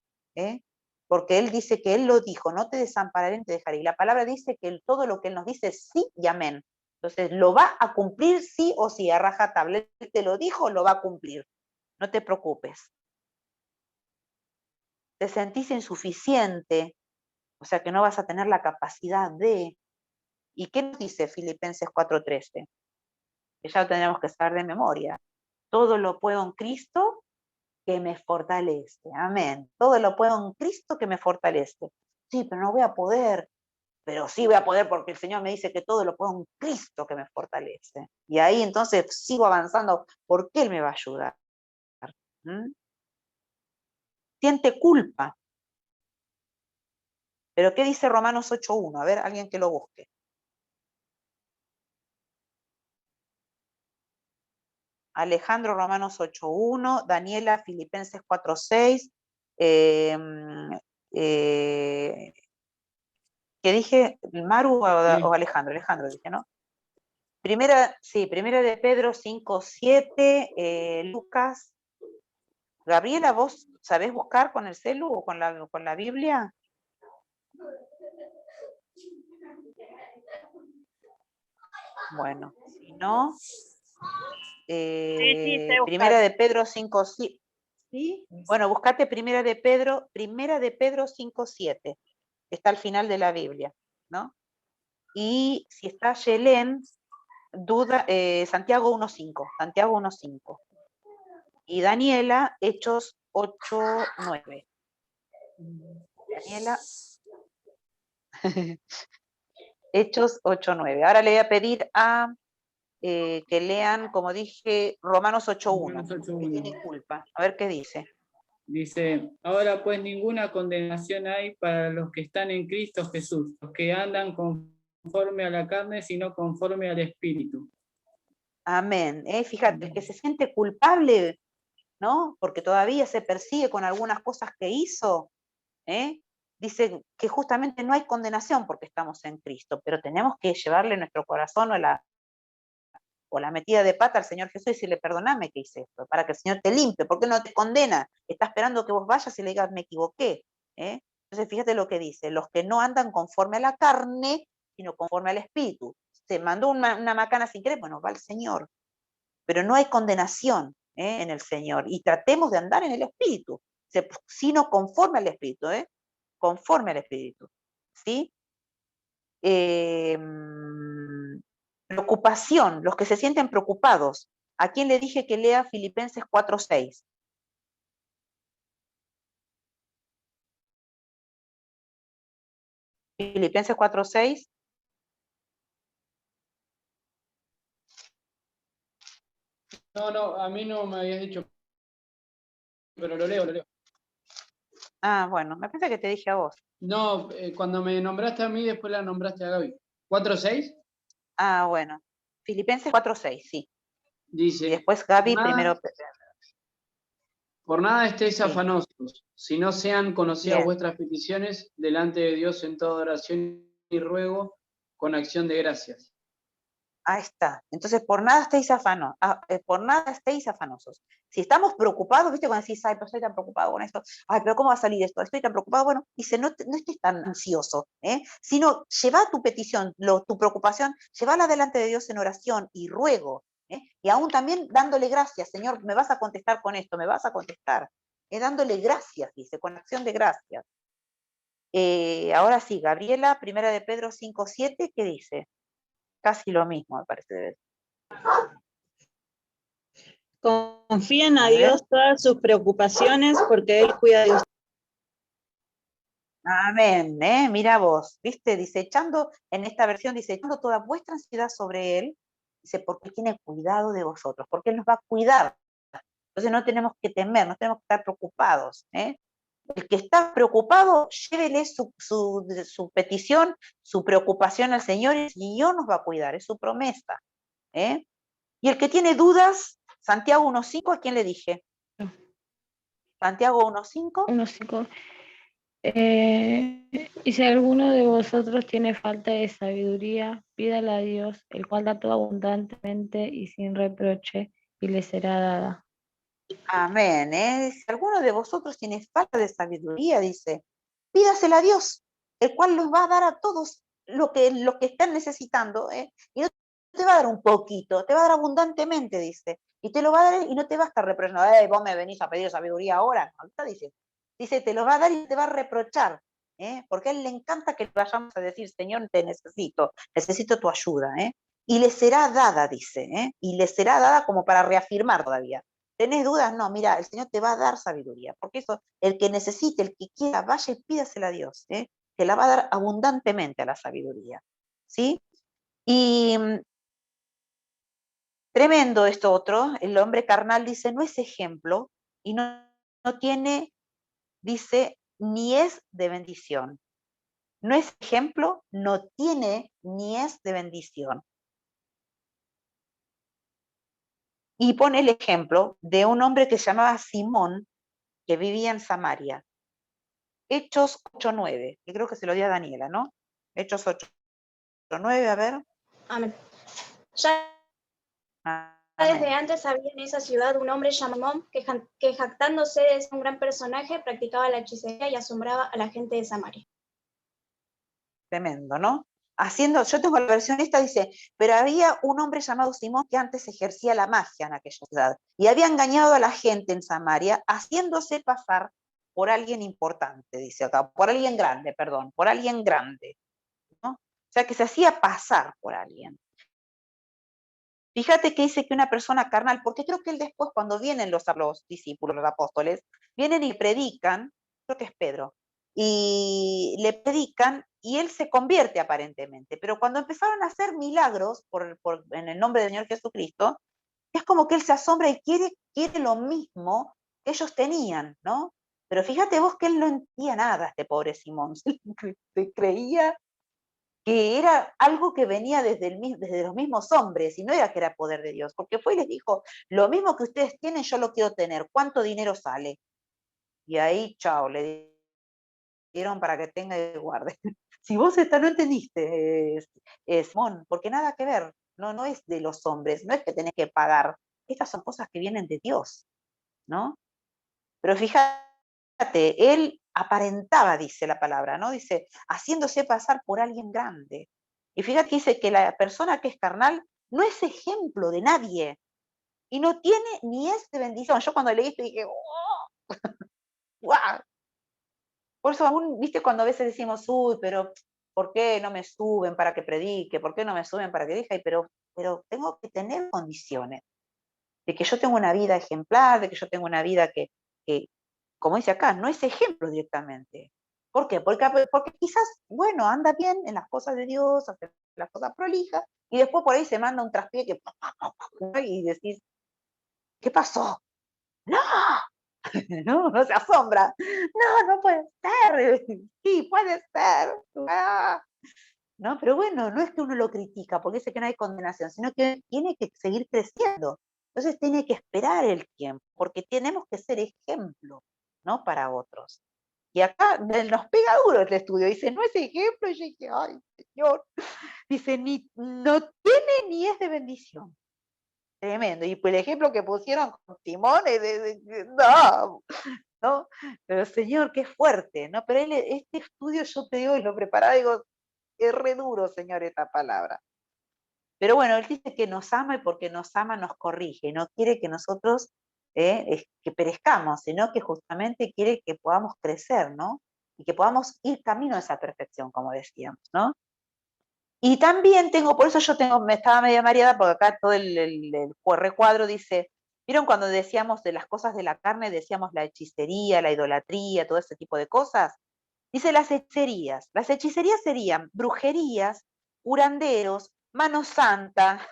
porque Él dice que Él lo dijo, no te desampararé ni te dejaré. Y la palabra dice que todo lo que Él nos dice es sí y amén. Entonces, lo va a cumplir sí o sí, a rajatabla. Él te lo dijo, lo va a cumplir. No te preocupes. Te sentís insuficiente, o sea que no vas a tener la capacidad de... ¿Y qué nos dice Filipenses 4:13? Que ya lo tendremos que saber de memoria. Todo lo puedo en Cristo que me fortalece. Amén. Todo lo puedo en Cristo que me fortalece. Sí, pero no voy a poder. Pero sí voy a poder porque el Señor me dice que todo lo puedo en Cristo que me fortalece. Y ahí entonces sigo avanzando porque Él me va a ayudar. Siente culpa. Pero ¿qué dice Romanos 8:1? A ver, alguien que lo busque. Alejandro, Romanos 8:1, Daniela, Filipenses 4:6, ¿qué dije? ¿Maru o Alejandro? Alejandro dije, ¿no? Primera de Pedro 5:7, Lucas. Gabriela, ¿vos sabés buscar con el celu o con la Biblia? Bueno, si no, Primera de Pedro 5:7. ¿Sí? Bueno, buscate Primera de Pedro 5:7. Está al final de la Biblia, ¿no? Y si está Yelén, Santiago 1:5. Y Daniela, Hechos 8:9. Daniela. Hechos 8:9. Ahora le voy a pedir a que lean, como dije, Romanos 8:1. Romanos Que 8:1. tiene culpa. A ver qué dice. Dice, ahora pues ninguna condenación hay para los que están en Cristo Jesús, los que andan conforme a la carne, sino conforme al Espíritu. Amén. Fíjate, el que se siente culpable, ¿no? Porque todavía se persigue con algunas cosas que hizo, dice que justamente no hay condenación porque estamos en Cristo, pero tenemos que llevarle nuestro corazón o la metida de pata al Señor Jesús y decirle, perdóname que hice esto, para que el Señor te limpie, porque Él no te condena, está esperando que vos vayas y le digas, me equivoqué. Entonces fíjate lo que dice, los que no andan conforme a la carne, sino conforme al Espíritu. Se mandó una macana sin querer, bueno, va el Señor, pero no hay condenación en el Señor, y tratemos de andar en el Espíritu, sino conforme al Espíritu, conforme al Espíritu, ¿sí? Preocupación, los que se sienten preocupados. ¿A quién le dije que lea Filipenses 4:6? Filipenses 4:6. No, a mí no me habías dicho, pero lo leo. Ah, bueno, me parece que te dije a vos. No, cuando me nombraste a mí, después la nombraste a Gaby. ¿4:6? Ah, bueno. Filipenses 4:6, sí. Dice, Y después Gaby nada, primero. por nada estéis Sí. afanosos, si no sean conocidas Bien. vuestras peticiones delante de Dios en toda oración y ruego con acción de gracias. Ahí está. Entonces, por nada estéis afanosos. Si estamos preocupados, ¿viste? Cuando decís, ay, pero estoy tan preocupado con esto, ay, pero ¿cómo va a salir esto? Estoy tan preocupado. Bueno, dice, no estés tan ansioso, sino lleva tu petición, tu preocupación, llévala delante de Dios en oración y ruego, y aún también dándole gracias, Señor, me vas a contestar con esto, me vas a contestar, dándole gracias, dice, con acción de gracias. Ahora sí, Gabriela, 1 de Pedro 5:7, ¿qué dice? Casi lo mismo, me parece. Confíen a Dios todas sus preocupaciones porque Él cuida de ustedes. Amén, mira vos, ¿viste? Dice, echando, en esta versión dice, echando toda vuestra ansiedad sobre Él, dice, porque tiene cuidado de vosotros, porque Él nos va a cuidar. Entonces no tenemos que temer, no tenemos que estar preocupados. El que está preocupado, llévele su petición, su preocupación al Señor, y el Señor nos va a cuidar, es su promesa. Y el que tiene dudas, Santiago 1:5, ¿a quién le dije? Santiago 1:5. 1:5. Y si alguno de vosotros tiene falta de sabiduría, pídala a Dios, el cual da todo abundantemente y sin reproche, y le será dada. Amén. Si alguno de vosotros tiene falta de sabiduría, dice, pídasela a Dios, el cual los va a dar a todos lo que están necesitando, y no te va a dar un poquito, te va a dar abundantemente, dice, y te lo va a dar y no te va a estar reprochando, vos me venís a pedir sabiduría ahora, no está diciendo. Dice, te lo va a dar y te va a reprochar, porque a él le encanta que vayamos a decir, Señor, te necesito tu ayuda, y le será dada, dice, y le será dada como para reafirmar todavía. ¿Tenés dudas? No, mira, el Señor te va a dar sabiduría, porque eso, el que necesite, el que quiera, vaya y pídasela a Dios, te la va a dar abundantemente a la sabiduría, ¿sí? Y tremendo esto otro, el hombre carnal dice, no es ejemplo, y no tiene, dice, ni es de bendición. No es ejemplo, no tiene, ni es de bendición. Y pone el ejemplo de un hombre que se llamaba Simón, que vivía en Samaria. Hechos 8:9, que creo que se lo di a Daniela, ¿no? Hechos 8:9, a ver. Amén. Ya desde antes había en esa ciudad un hombre llamado que jactándose de ser un gran personaje, practicaba la hechicería y asombraba a la gente de Samaria. Tremendo, ¿no? Yo tengo la versión esta, dice, pero había un hombre llamado Simón que antes ejercía la magia en aquella ciudad y había engañado a la gente en Samaria haciéndose pasar por alguien importante, dice acá, por alguien grande, ¿no? O sea, que se hacía pasar por alguien. Fíjate que dice que una persona carnal, porque creo que él después, cuando vienen los discípulos, los apóstoles, vienen y predican, creo que es Pedro, y le predican y él se convierte aparentemente. Pero cuando empezaron a hacer milagros en el nombre del Señor Jesucristo, es como que él se asombra y quiere lo mismo que ellos tenían, ¿no? Pero fíjate vos que él no entendía nada, este pobre Simón. Se creía que era algo que venía desde los mismos hombres, y no era que era poder de Dios, porque fue y les dijo, lo mismo que ustedes tienen, yo lo quiero tener, ¿cuánto dinero sale? Y ahí, chao, le dieron para que tenga y guarde. Si vos no entendiste, Simón, porque nada que ver, no es de los hombres, no es que tenés que pagar, estas son cosas que vienen de Dios, ¿no? Pero fíjate, él aparentaba, dice la palabra, ¿no? Dice, haciéndose pasar por alguien grande. Y fíjate que dice que la persona que es carnal no es ejemplo de nadie y no tiene ni es de bendición. Yo cuando leí esto dije, ¡oh! ¡Wow! Por eso aún, viste, cuando a veces decimos, uy, pero ¿por qué no me suben para que predique? ¿Por qué no me suben para que diga? Pero tengo que tener condiciones de que yo tengo una vida ejemplar, de que yo tengo una vida que como dice acá, no es ejemplo directamente. ¿Por qué? Porque quizás, bueno, anda bien en las cosas de Dios, hace las cosas prolijas, y después por ahí se manda un traspié que y decís, ¿qué pasó? ¡No! No se asombra. No puede ser. Sí, puede ser. Ah. No, pero bueno, no es que uno lo critica porque dice que no hay condenación, sino que tiene que seguir creciendo. Entonces tiene que esperar el tiempo, porque tenemos que ser ejemplo, ¿no? Para otros. Y acá nos pega duro el estudio, dice, no es ejemplo, y yo dije, ay, Señor, dice, no tiene ni es de bendición. Tremendo. Y pues el ejemplo que pusieron con Timón, no, pero Señor, qué fuerte, ¿no? Pero este estudio yo te digo, y lo preparaba, digo, es re duro, Señor, esta palabra. Pero bueno, Él dice que nos ama y porque nos ama nos corrige, no quiere que nosotros que perezcamos, sino que justamente quiere que podamos crecer, ¿no? Y que podamos ir camino a esa perfección, como decíamos, ¿no? Y también por eso me estaba media mareada, porque acá todo el recuadro dice, ¿vieron cuando decíamos de las cosas de la carne, decíamos la hechicería, la idolatría, todo ese tipo de cosas? Dice las hechicerías. Las hechicerías serían brujerías, curanderos, mano santa,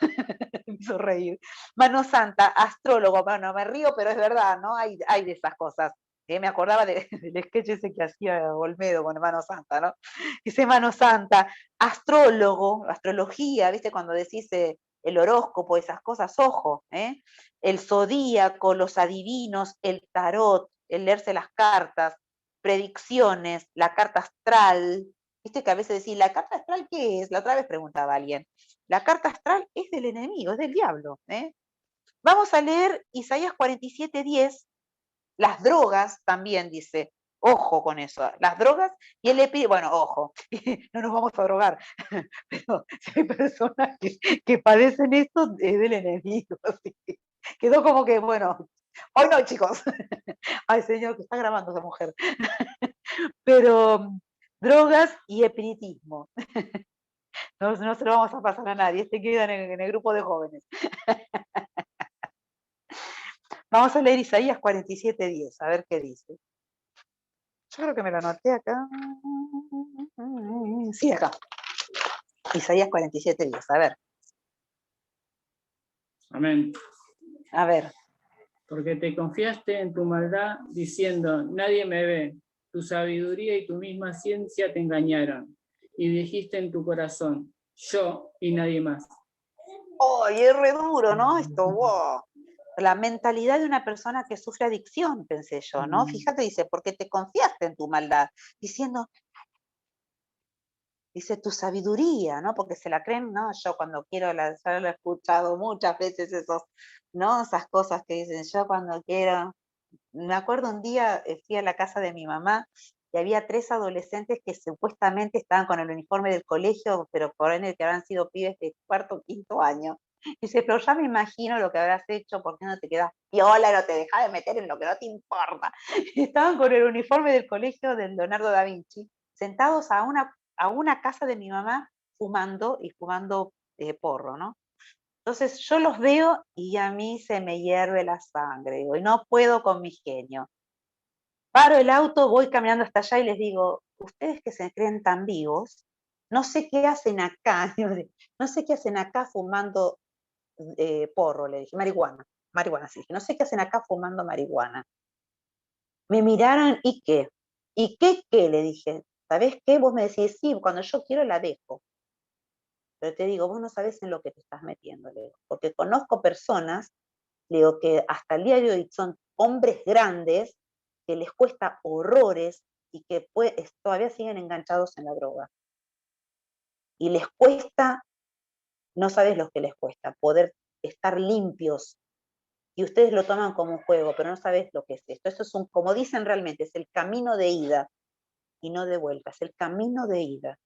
me hizo reír, mano santa, astrólogo, bueno, me río, pero es verdad, ¿no? Hay de esas cosas. Me acordaba del sketch ese que hacía Olmedo con Mano Santa, ¿no? Dice Mano Santa, astrólogo, astrología, ¿viste? Cuando decís el horóscopo, esas cosas, ojo, el zodíaco, los adivinos, el tarot, el leerse las cartas, predicciones, la carta astral. Viste que a veces decís, ¿la carta astral qué es? La otra vez preguntaba alguien. La carta astral es del enemigo, es del diablo. Vamos a leer Isaías 47:10. Las drogas también dice, ojo con eso, las drogas y él le pide, bueno, ojo, no nos vamos a drogar, pero si hay personas que padecen esto, es del enemigo. Así que quedó como que, bueno, hoy no, chicos. Ay, Señor, que está grabando esa mujer. Pero drogas y espiritismo. No se lo vamos a pasar a nadie, este queda en el grupo de jóvenes. Vamos a leer Isaías 47:10, a ver qué dice. Yo creo que me lo anoté acá. Sí, acá. Isaías 47:10, a ver. Amén. A ver. Porque te confiaste en tu maldad diciendo, nadie me ve. Tu sabiduría y tu misma ciencia te engañaron. Y dijiste en tu corazón, yo y nadie más. ¡Oh, y es re duro, ¿no? Esto, wow. La mentalidad de una persona que sufre adicción, pensé yo, ¿no? Fíjate, dice, porque te confiaste en tu maldad, diciendo, dice, tu sabiduría, ¿no? Porque se la creen, ¿no? Yo cuando quiero, ya lo he escuchado muchas veces ¿no? Esas cosas que dicen, yo cuando quiero. Me acuerdo un día, fui a la casa de mi mamá y había 3 adolescentes que supuestamente estaban con el uniforme del colegio, pero por ende que habrán sido pibes de 4º o 5º año. Dice, pero ya me imagino lo que habrás hecho, ¿por qué no te quedas piola, no te dejas de meter en lo que no te importa? Y estaban con el uniforme del colegio de Leonardo da Vinci, sentados a una casa de mi mamá fumando porro, ¿no? Entonces yo los veo y a mí se me hierve la sangre, digo, y no puedo con mi genio. Paro el auto, voy caminando hasta allá y les digo, ustedes que se creen tan vivos, no sé qué hacen acá, no sé qué hacen acá fumando porro, le dije, marihuana, sí, no sé qué hacen acá fumando marihuana. Me miraron, ¿y qué? ¿Y qué? Le dije, ¿sabés qué? Vos me decís, sí, cuando yo quiero la dejo. Pero te digo, vos no sabés en lo que te estás metiendo, le digo, porque conozco personas, le digo, que hasta el día de hoy son hombres grandes, que les cuesta horrores y que todavía siguen enganchados en la droga. Y les cuesta, no sabes lo que les cuesta, poder estar limpios. Y ustedes lo toman como un juego, pero no sabes lo que es esto. Esto es como dicen realmente, es el camino de ida y no de vuelta, es el camino de ida.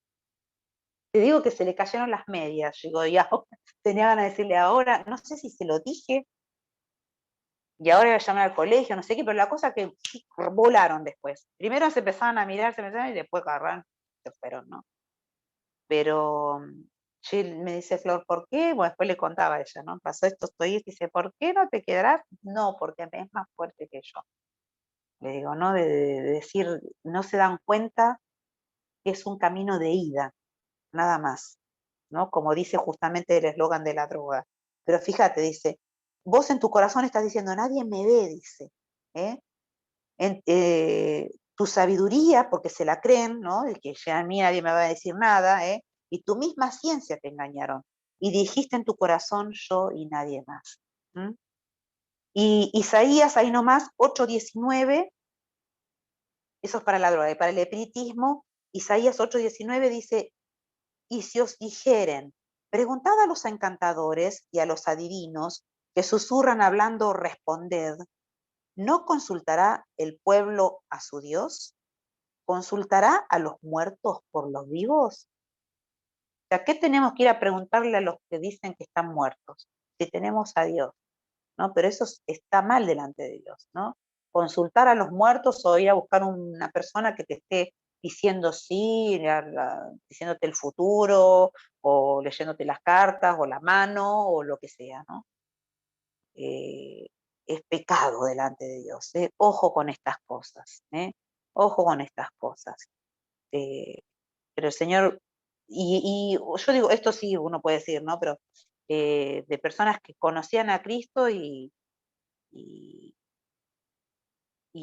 Te digo que se le cayeron las medias, digo, y ahora, tenía ganas de decirle ahora, no sé si se lo dije, y ahora iba a llamar al colegio, no sé qué, pero la cosa que volaron después. Primero se empezaban a mirar, y después agarran, se fueron, ¿no? Pero Jill me dice, Flor, ¿por qué? Bueno, después le contaba a ella, ¿no? Pasó esto, estoy, dice, ¿por qué no te quedarás? No, porque es más fuerte que yo. Le digo, ¿no? De decir, no se dan cuenta que es un camino de ida, nada más, ¿no? Como dice justamente el eslogan de la droga. Pero fíjate, dice, vos en tu corazón estás diciendo, nadie me ve, dice, ¿eh? Tu sabiduría, porque se la creen, ¿no? De que ya a mí nadie me va a decir nada, ¿eh? Y tu misma ciencia te engañaron. Y dijiste en tu corazón, yo y nadie más. ¿Mm? Y Isaías, ahí nomás, 8:19, eso es para la droga, y para el espiritismo, Isaías 8:19 dice, y si os dijeren, preguntad a los encantadores y a los adivinos que susurran hablando, responded, ¿no consultará el pueblo a su Dios? ¿Consultará a los muertos por los vivos? O sea, ¿qué tenemos que ir a preguntarle a los que dicen que están muertos? Si tenemos a Dios, ¿no? Pero eso está mal delante de Dios, ¿no? Consultar a los muertos o ir a buscar una persona que te esté diciendo sí, diciéndote el futuro, o leyéndote las cartas, o la mano, o lo que sea, ¿no? Es pecado delante de Dios, ¿eh? Ojo con estas cosas, ¿eh? Ojo con estas cosas. Pero el Señor, y yo digo, esto sí uno puede decir, ¿no? Pero de personas que conocían a Cristo y, y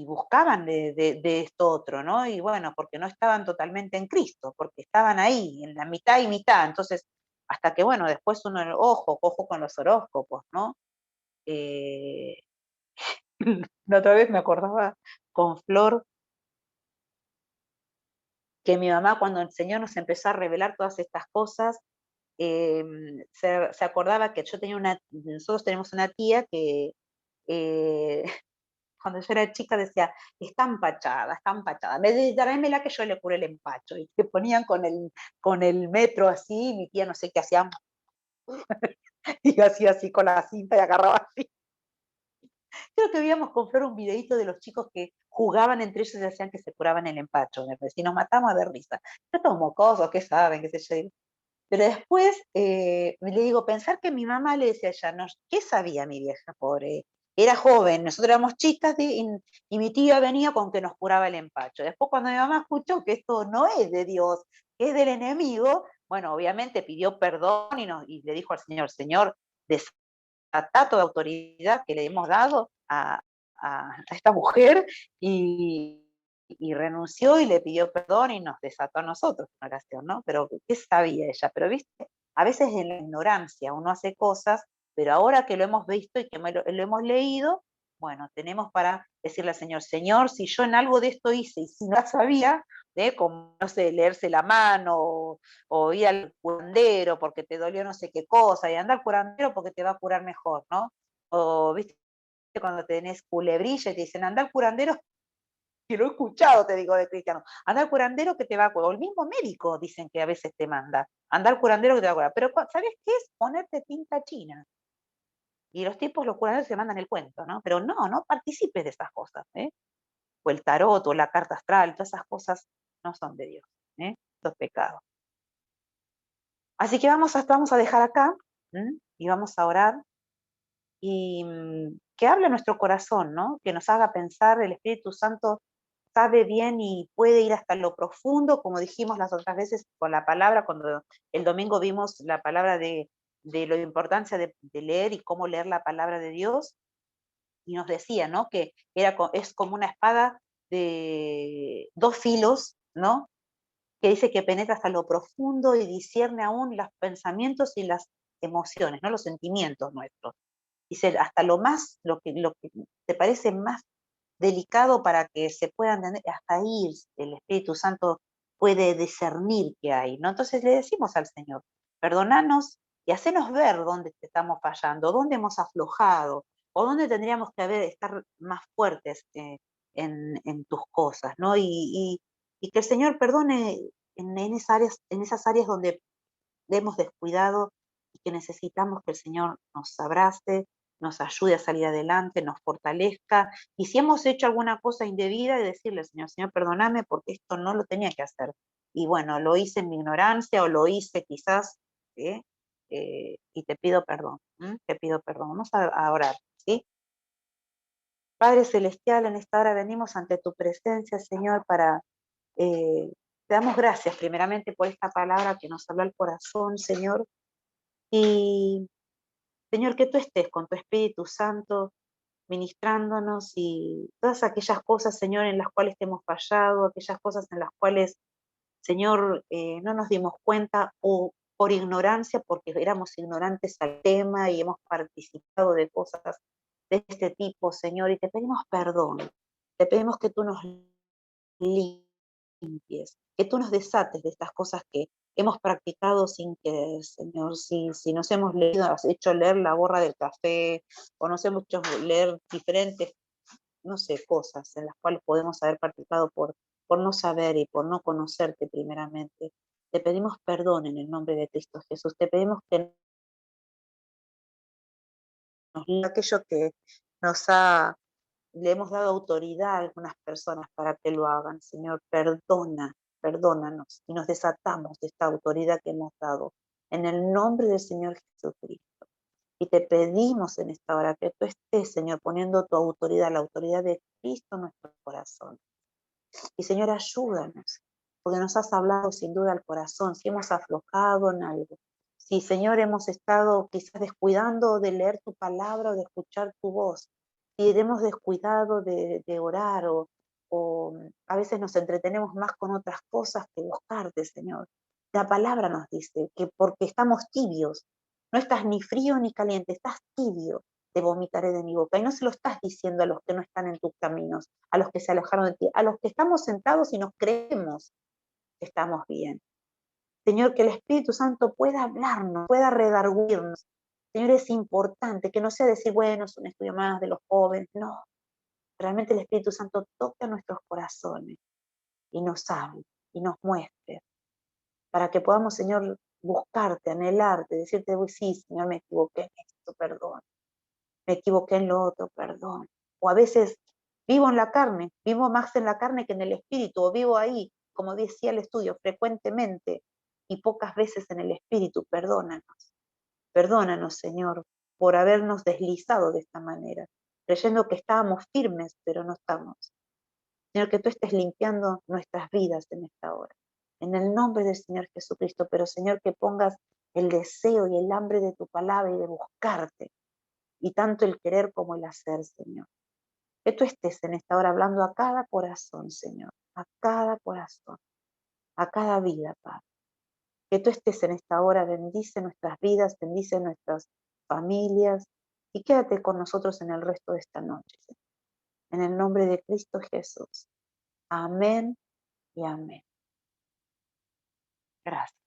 buscaban de esto otro, ¿no? Y bueno, porque no estaban totalmente en Cristo, porque estaban ahí, en la mitad y mitad. Entonces, hasta que, bueno, después uno, ojo con los horóscopos, ¿no? Eh, la otra vez me acordaba con Flor que mi mamá, cuando el Señor nos empezó a revelar todas estas cosas, se acordaba que nosotros tenemos una tía que eh, cuando yo era chica decía, está empachada, tráemela que yo le cure el empacho. Y te ponían con el metro así, mi tía no sé qué hacía, y hacía así con la cinta y agarraba así. Creo que veíamos con Flor un videito de los chicos que jugaban entre ellos y decían que se curaban el empacho. Y nos matamos de risa. Estos mocosos, ¿qué saben? ¿Qué sé yo? Pero después le digo, pensar que mi mamá le decía a ella, no, ¿qué sabía mi vieja, pobre? Era joven, nosotros éramos chicas y mi tía venía con que nos curaba el empacho. Después cuando mi mamá escuchó que esto no es de Dios, que es del enemigo, bueno, obviamente pidió perdón y le dijo al Señor, Señor, desata toda autoridad que le hemos dado a esta mujer y renunció y le pidió perdón y nos desató a nosotros en oración, ¿no? Pero ¿qué sabía ella? Pero viste, a veces en la ignorancia uno hace cosas, pero ahora que lo hemos visto y que lo hemos leído, bueno, tenemos para decirle al Señor, Señor, si yo en algo de esto hice y si no sabía, como, no sé, leerse la mano o ir al curandero porque te dolió no sé qué cosa, y andar al curandero porque te va a curar mejor, ¿no? O, viste, cuando tenés culebrilla y te dicen, anda al curandero, que lo he escuchado, te digo, de cristiano, anda al curandero que te va a curar, o el mismo médico dicen que a veces te manda, anda al curandero que te va a curar, pero ¿sabes qué es? Ponerte tinta china. Y los tipos, los curanderos se mandan el cuento, ¿no? Pero no participes de esas cosas, ¿eh? O el tarot, o la carta astral, todas esas cosas no son de Dios, ¿eh? Esto es pecado. Así que vamos a dejar acá, y vamos a orar, y que hable nuestro corazón, ¿no? Que nos haga pensar el Espíritu Santo sabe bien y puede ir hasta lo profundo, como dijimos las otras veces con la palabra, cuando el domingo vimos la palabra de la importancia de leer y cómo leer la palabra de Dios, y nos decía, ¿no? Que es como una espada de dos filos, ¿no? Que dice que penetra hasta lo profundo y discierne aún los pensamientos y las emociones, ¿no? Los sentimientos nuestros. Dice, hasta lo que te parece más delicado para que se pueda entender, hasta ahí el Espíritu Santo puede discernir qué hay, ¿no? Entonces le decimos al Señor, perdonanos y hacenos ver dónde te estamos fallando, dónde hemos aflojado, o dónde tendríamos que estar más fuertes en tus cosas, ¿no? Y que el Señor perdone en esas áreas donde le hemos descuidado y que necesitamos que el Señor nos abrace, nos ayude a salir adelante, nos fortalezca. Y si hemos hecho alguna cosa indebida, de decirle al Señor, Señor, perdóname porque esto no lo tenía que hacer. Y bueno, lo hice en mi ignorancia o lo hice quizás, y te pido perdón, te pido perdón. Vamos a orar, ¿sí? Padre Celestial, en esta hora venimos ante tu presencia, Señor, te damos gracias primeramente por esta palabra que nos habla el corazón, Señor. Y Señor, que tú estés con tu Espíritu Santo ministrándonos y todas aquellas cosas, Señor, en las cuales te hemos fallado, aquellas cosas en las cuales, Señor, no nos dimos cuenta o por ignorancia, porque éramos ignorantes al tema y hemos participado de cosas de este tipo, Señor, y te pedimos perdón, te pedimos que tú nos limpies, que tú nos desates de estas cosas que hemos practicado sin querer, Señor. Si nos hemos hecho leer la borra del café, o nos hemos hecho leer diferentes, no sé, cosas en las cuales podemos haber practicado por no saber y por no conocerte primeramente. Te pedimos perdón en el nombre de Cristo Jesús. Te pedimos que aquello que le hemos dado autoridad a algunas personas para que lo hagan. Señor, perdónanos y nos desatamos de esta autoridad que hemos dado en el nombre del Señor Jesucristo. Y te pedimos en esta hora que tú estés, Señor, poniendo tu autoridad, la autoridad de Cristo en nuestro corazón. Y Señor, ayúdanos, porque nos has hablado sin duda al corazón, si hemos aflojado en algo. Si, Señor, hemos estado quizás descuidando de leer tu palabra o de escuchar tu voz, si hemos descuidado de orar o a veces nos entretenemos más con otras cosas que buscarte, Señor. La palabra nos dice que porque estamos tibios, no estás ni frío ni caliente, estás tibio, te vomitaré de mi boca. Y no se lo estás diciendo a los que no están en tus caminos, a los que se alejaron de ti, a los que estamos sentados y nos creemos que estamos bien. Señor, que el Espíritu Santo pueda hablarnos, pueda redarguirnos. Señor, es importante que no sea decir, bueno, es un estudio más de los jóvenes. No, realmente el Espíritu Santo toca nuestros corazones y nos hable y nos muestre para que podamos, Señor, buscarte, anhelarte, decirte, uy, sí, Señor, me equivoqué en esto, perdón. Me equivoqué en lo otro, perdón. O a veces vivo en la carne, vivo más en la carne que en el espíritu, o vivo ahí, como decía el estudio, frecuentemente y pocas veces en el espíritu. Perdónanos. Perdónanos, Señor, por habernos deslizado de esta manera, creyendo que estábamos firmes, pero no estamos. Señor, que tú estés limpiando nuestras vidas en esta hora. En el nombre del Señor Jesucristo, pero Señor, que pongas el deseo y el hambre de tu palabra y de buscarte, y tanto el querer como el hacer, Señor. Que tú estés en esta hora hablando a cada corazón, Señor, a cada corazón, a cada vida, Padre. Que tú estés en esta hora, bendice nuestras vidas, bendice nuestras familias y quédate con nosotros en el resto de esta noche, Señor. En el nombre de Cristo Jesús. Amén y amén. Gracias.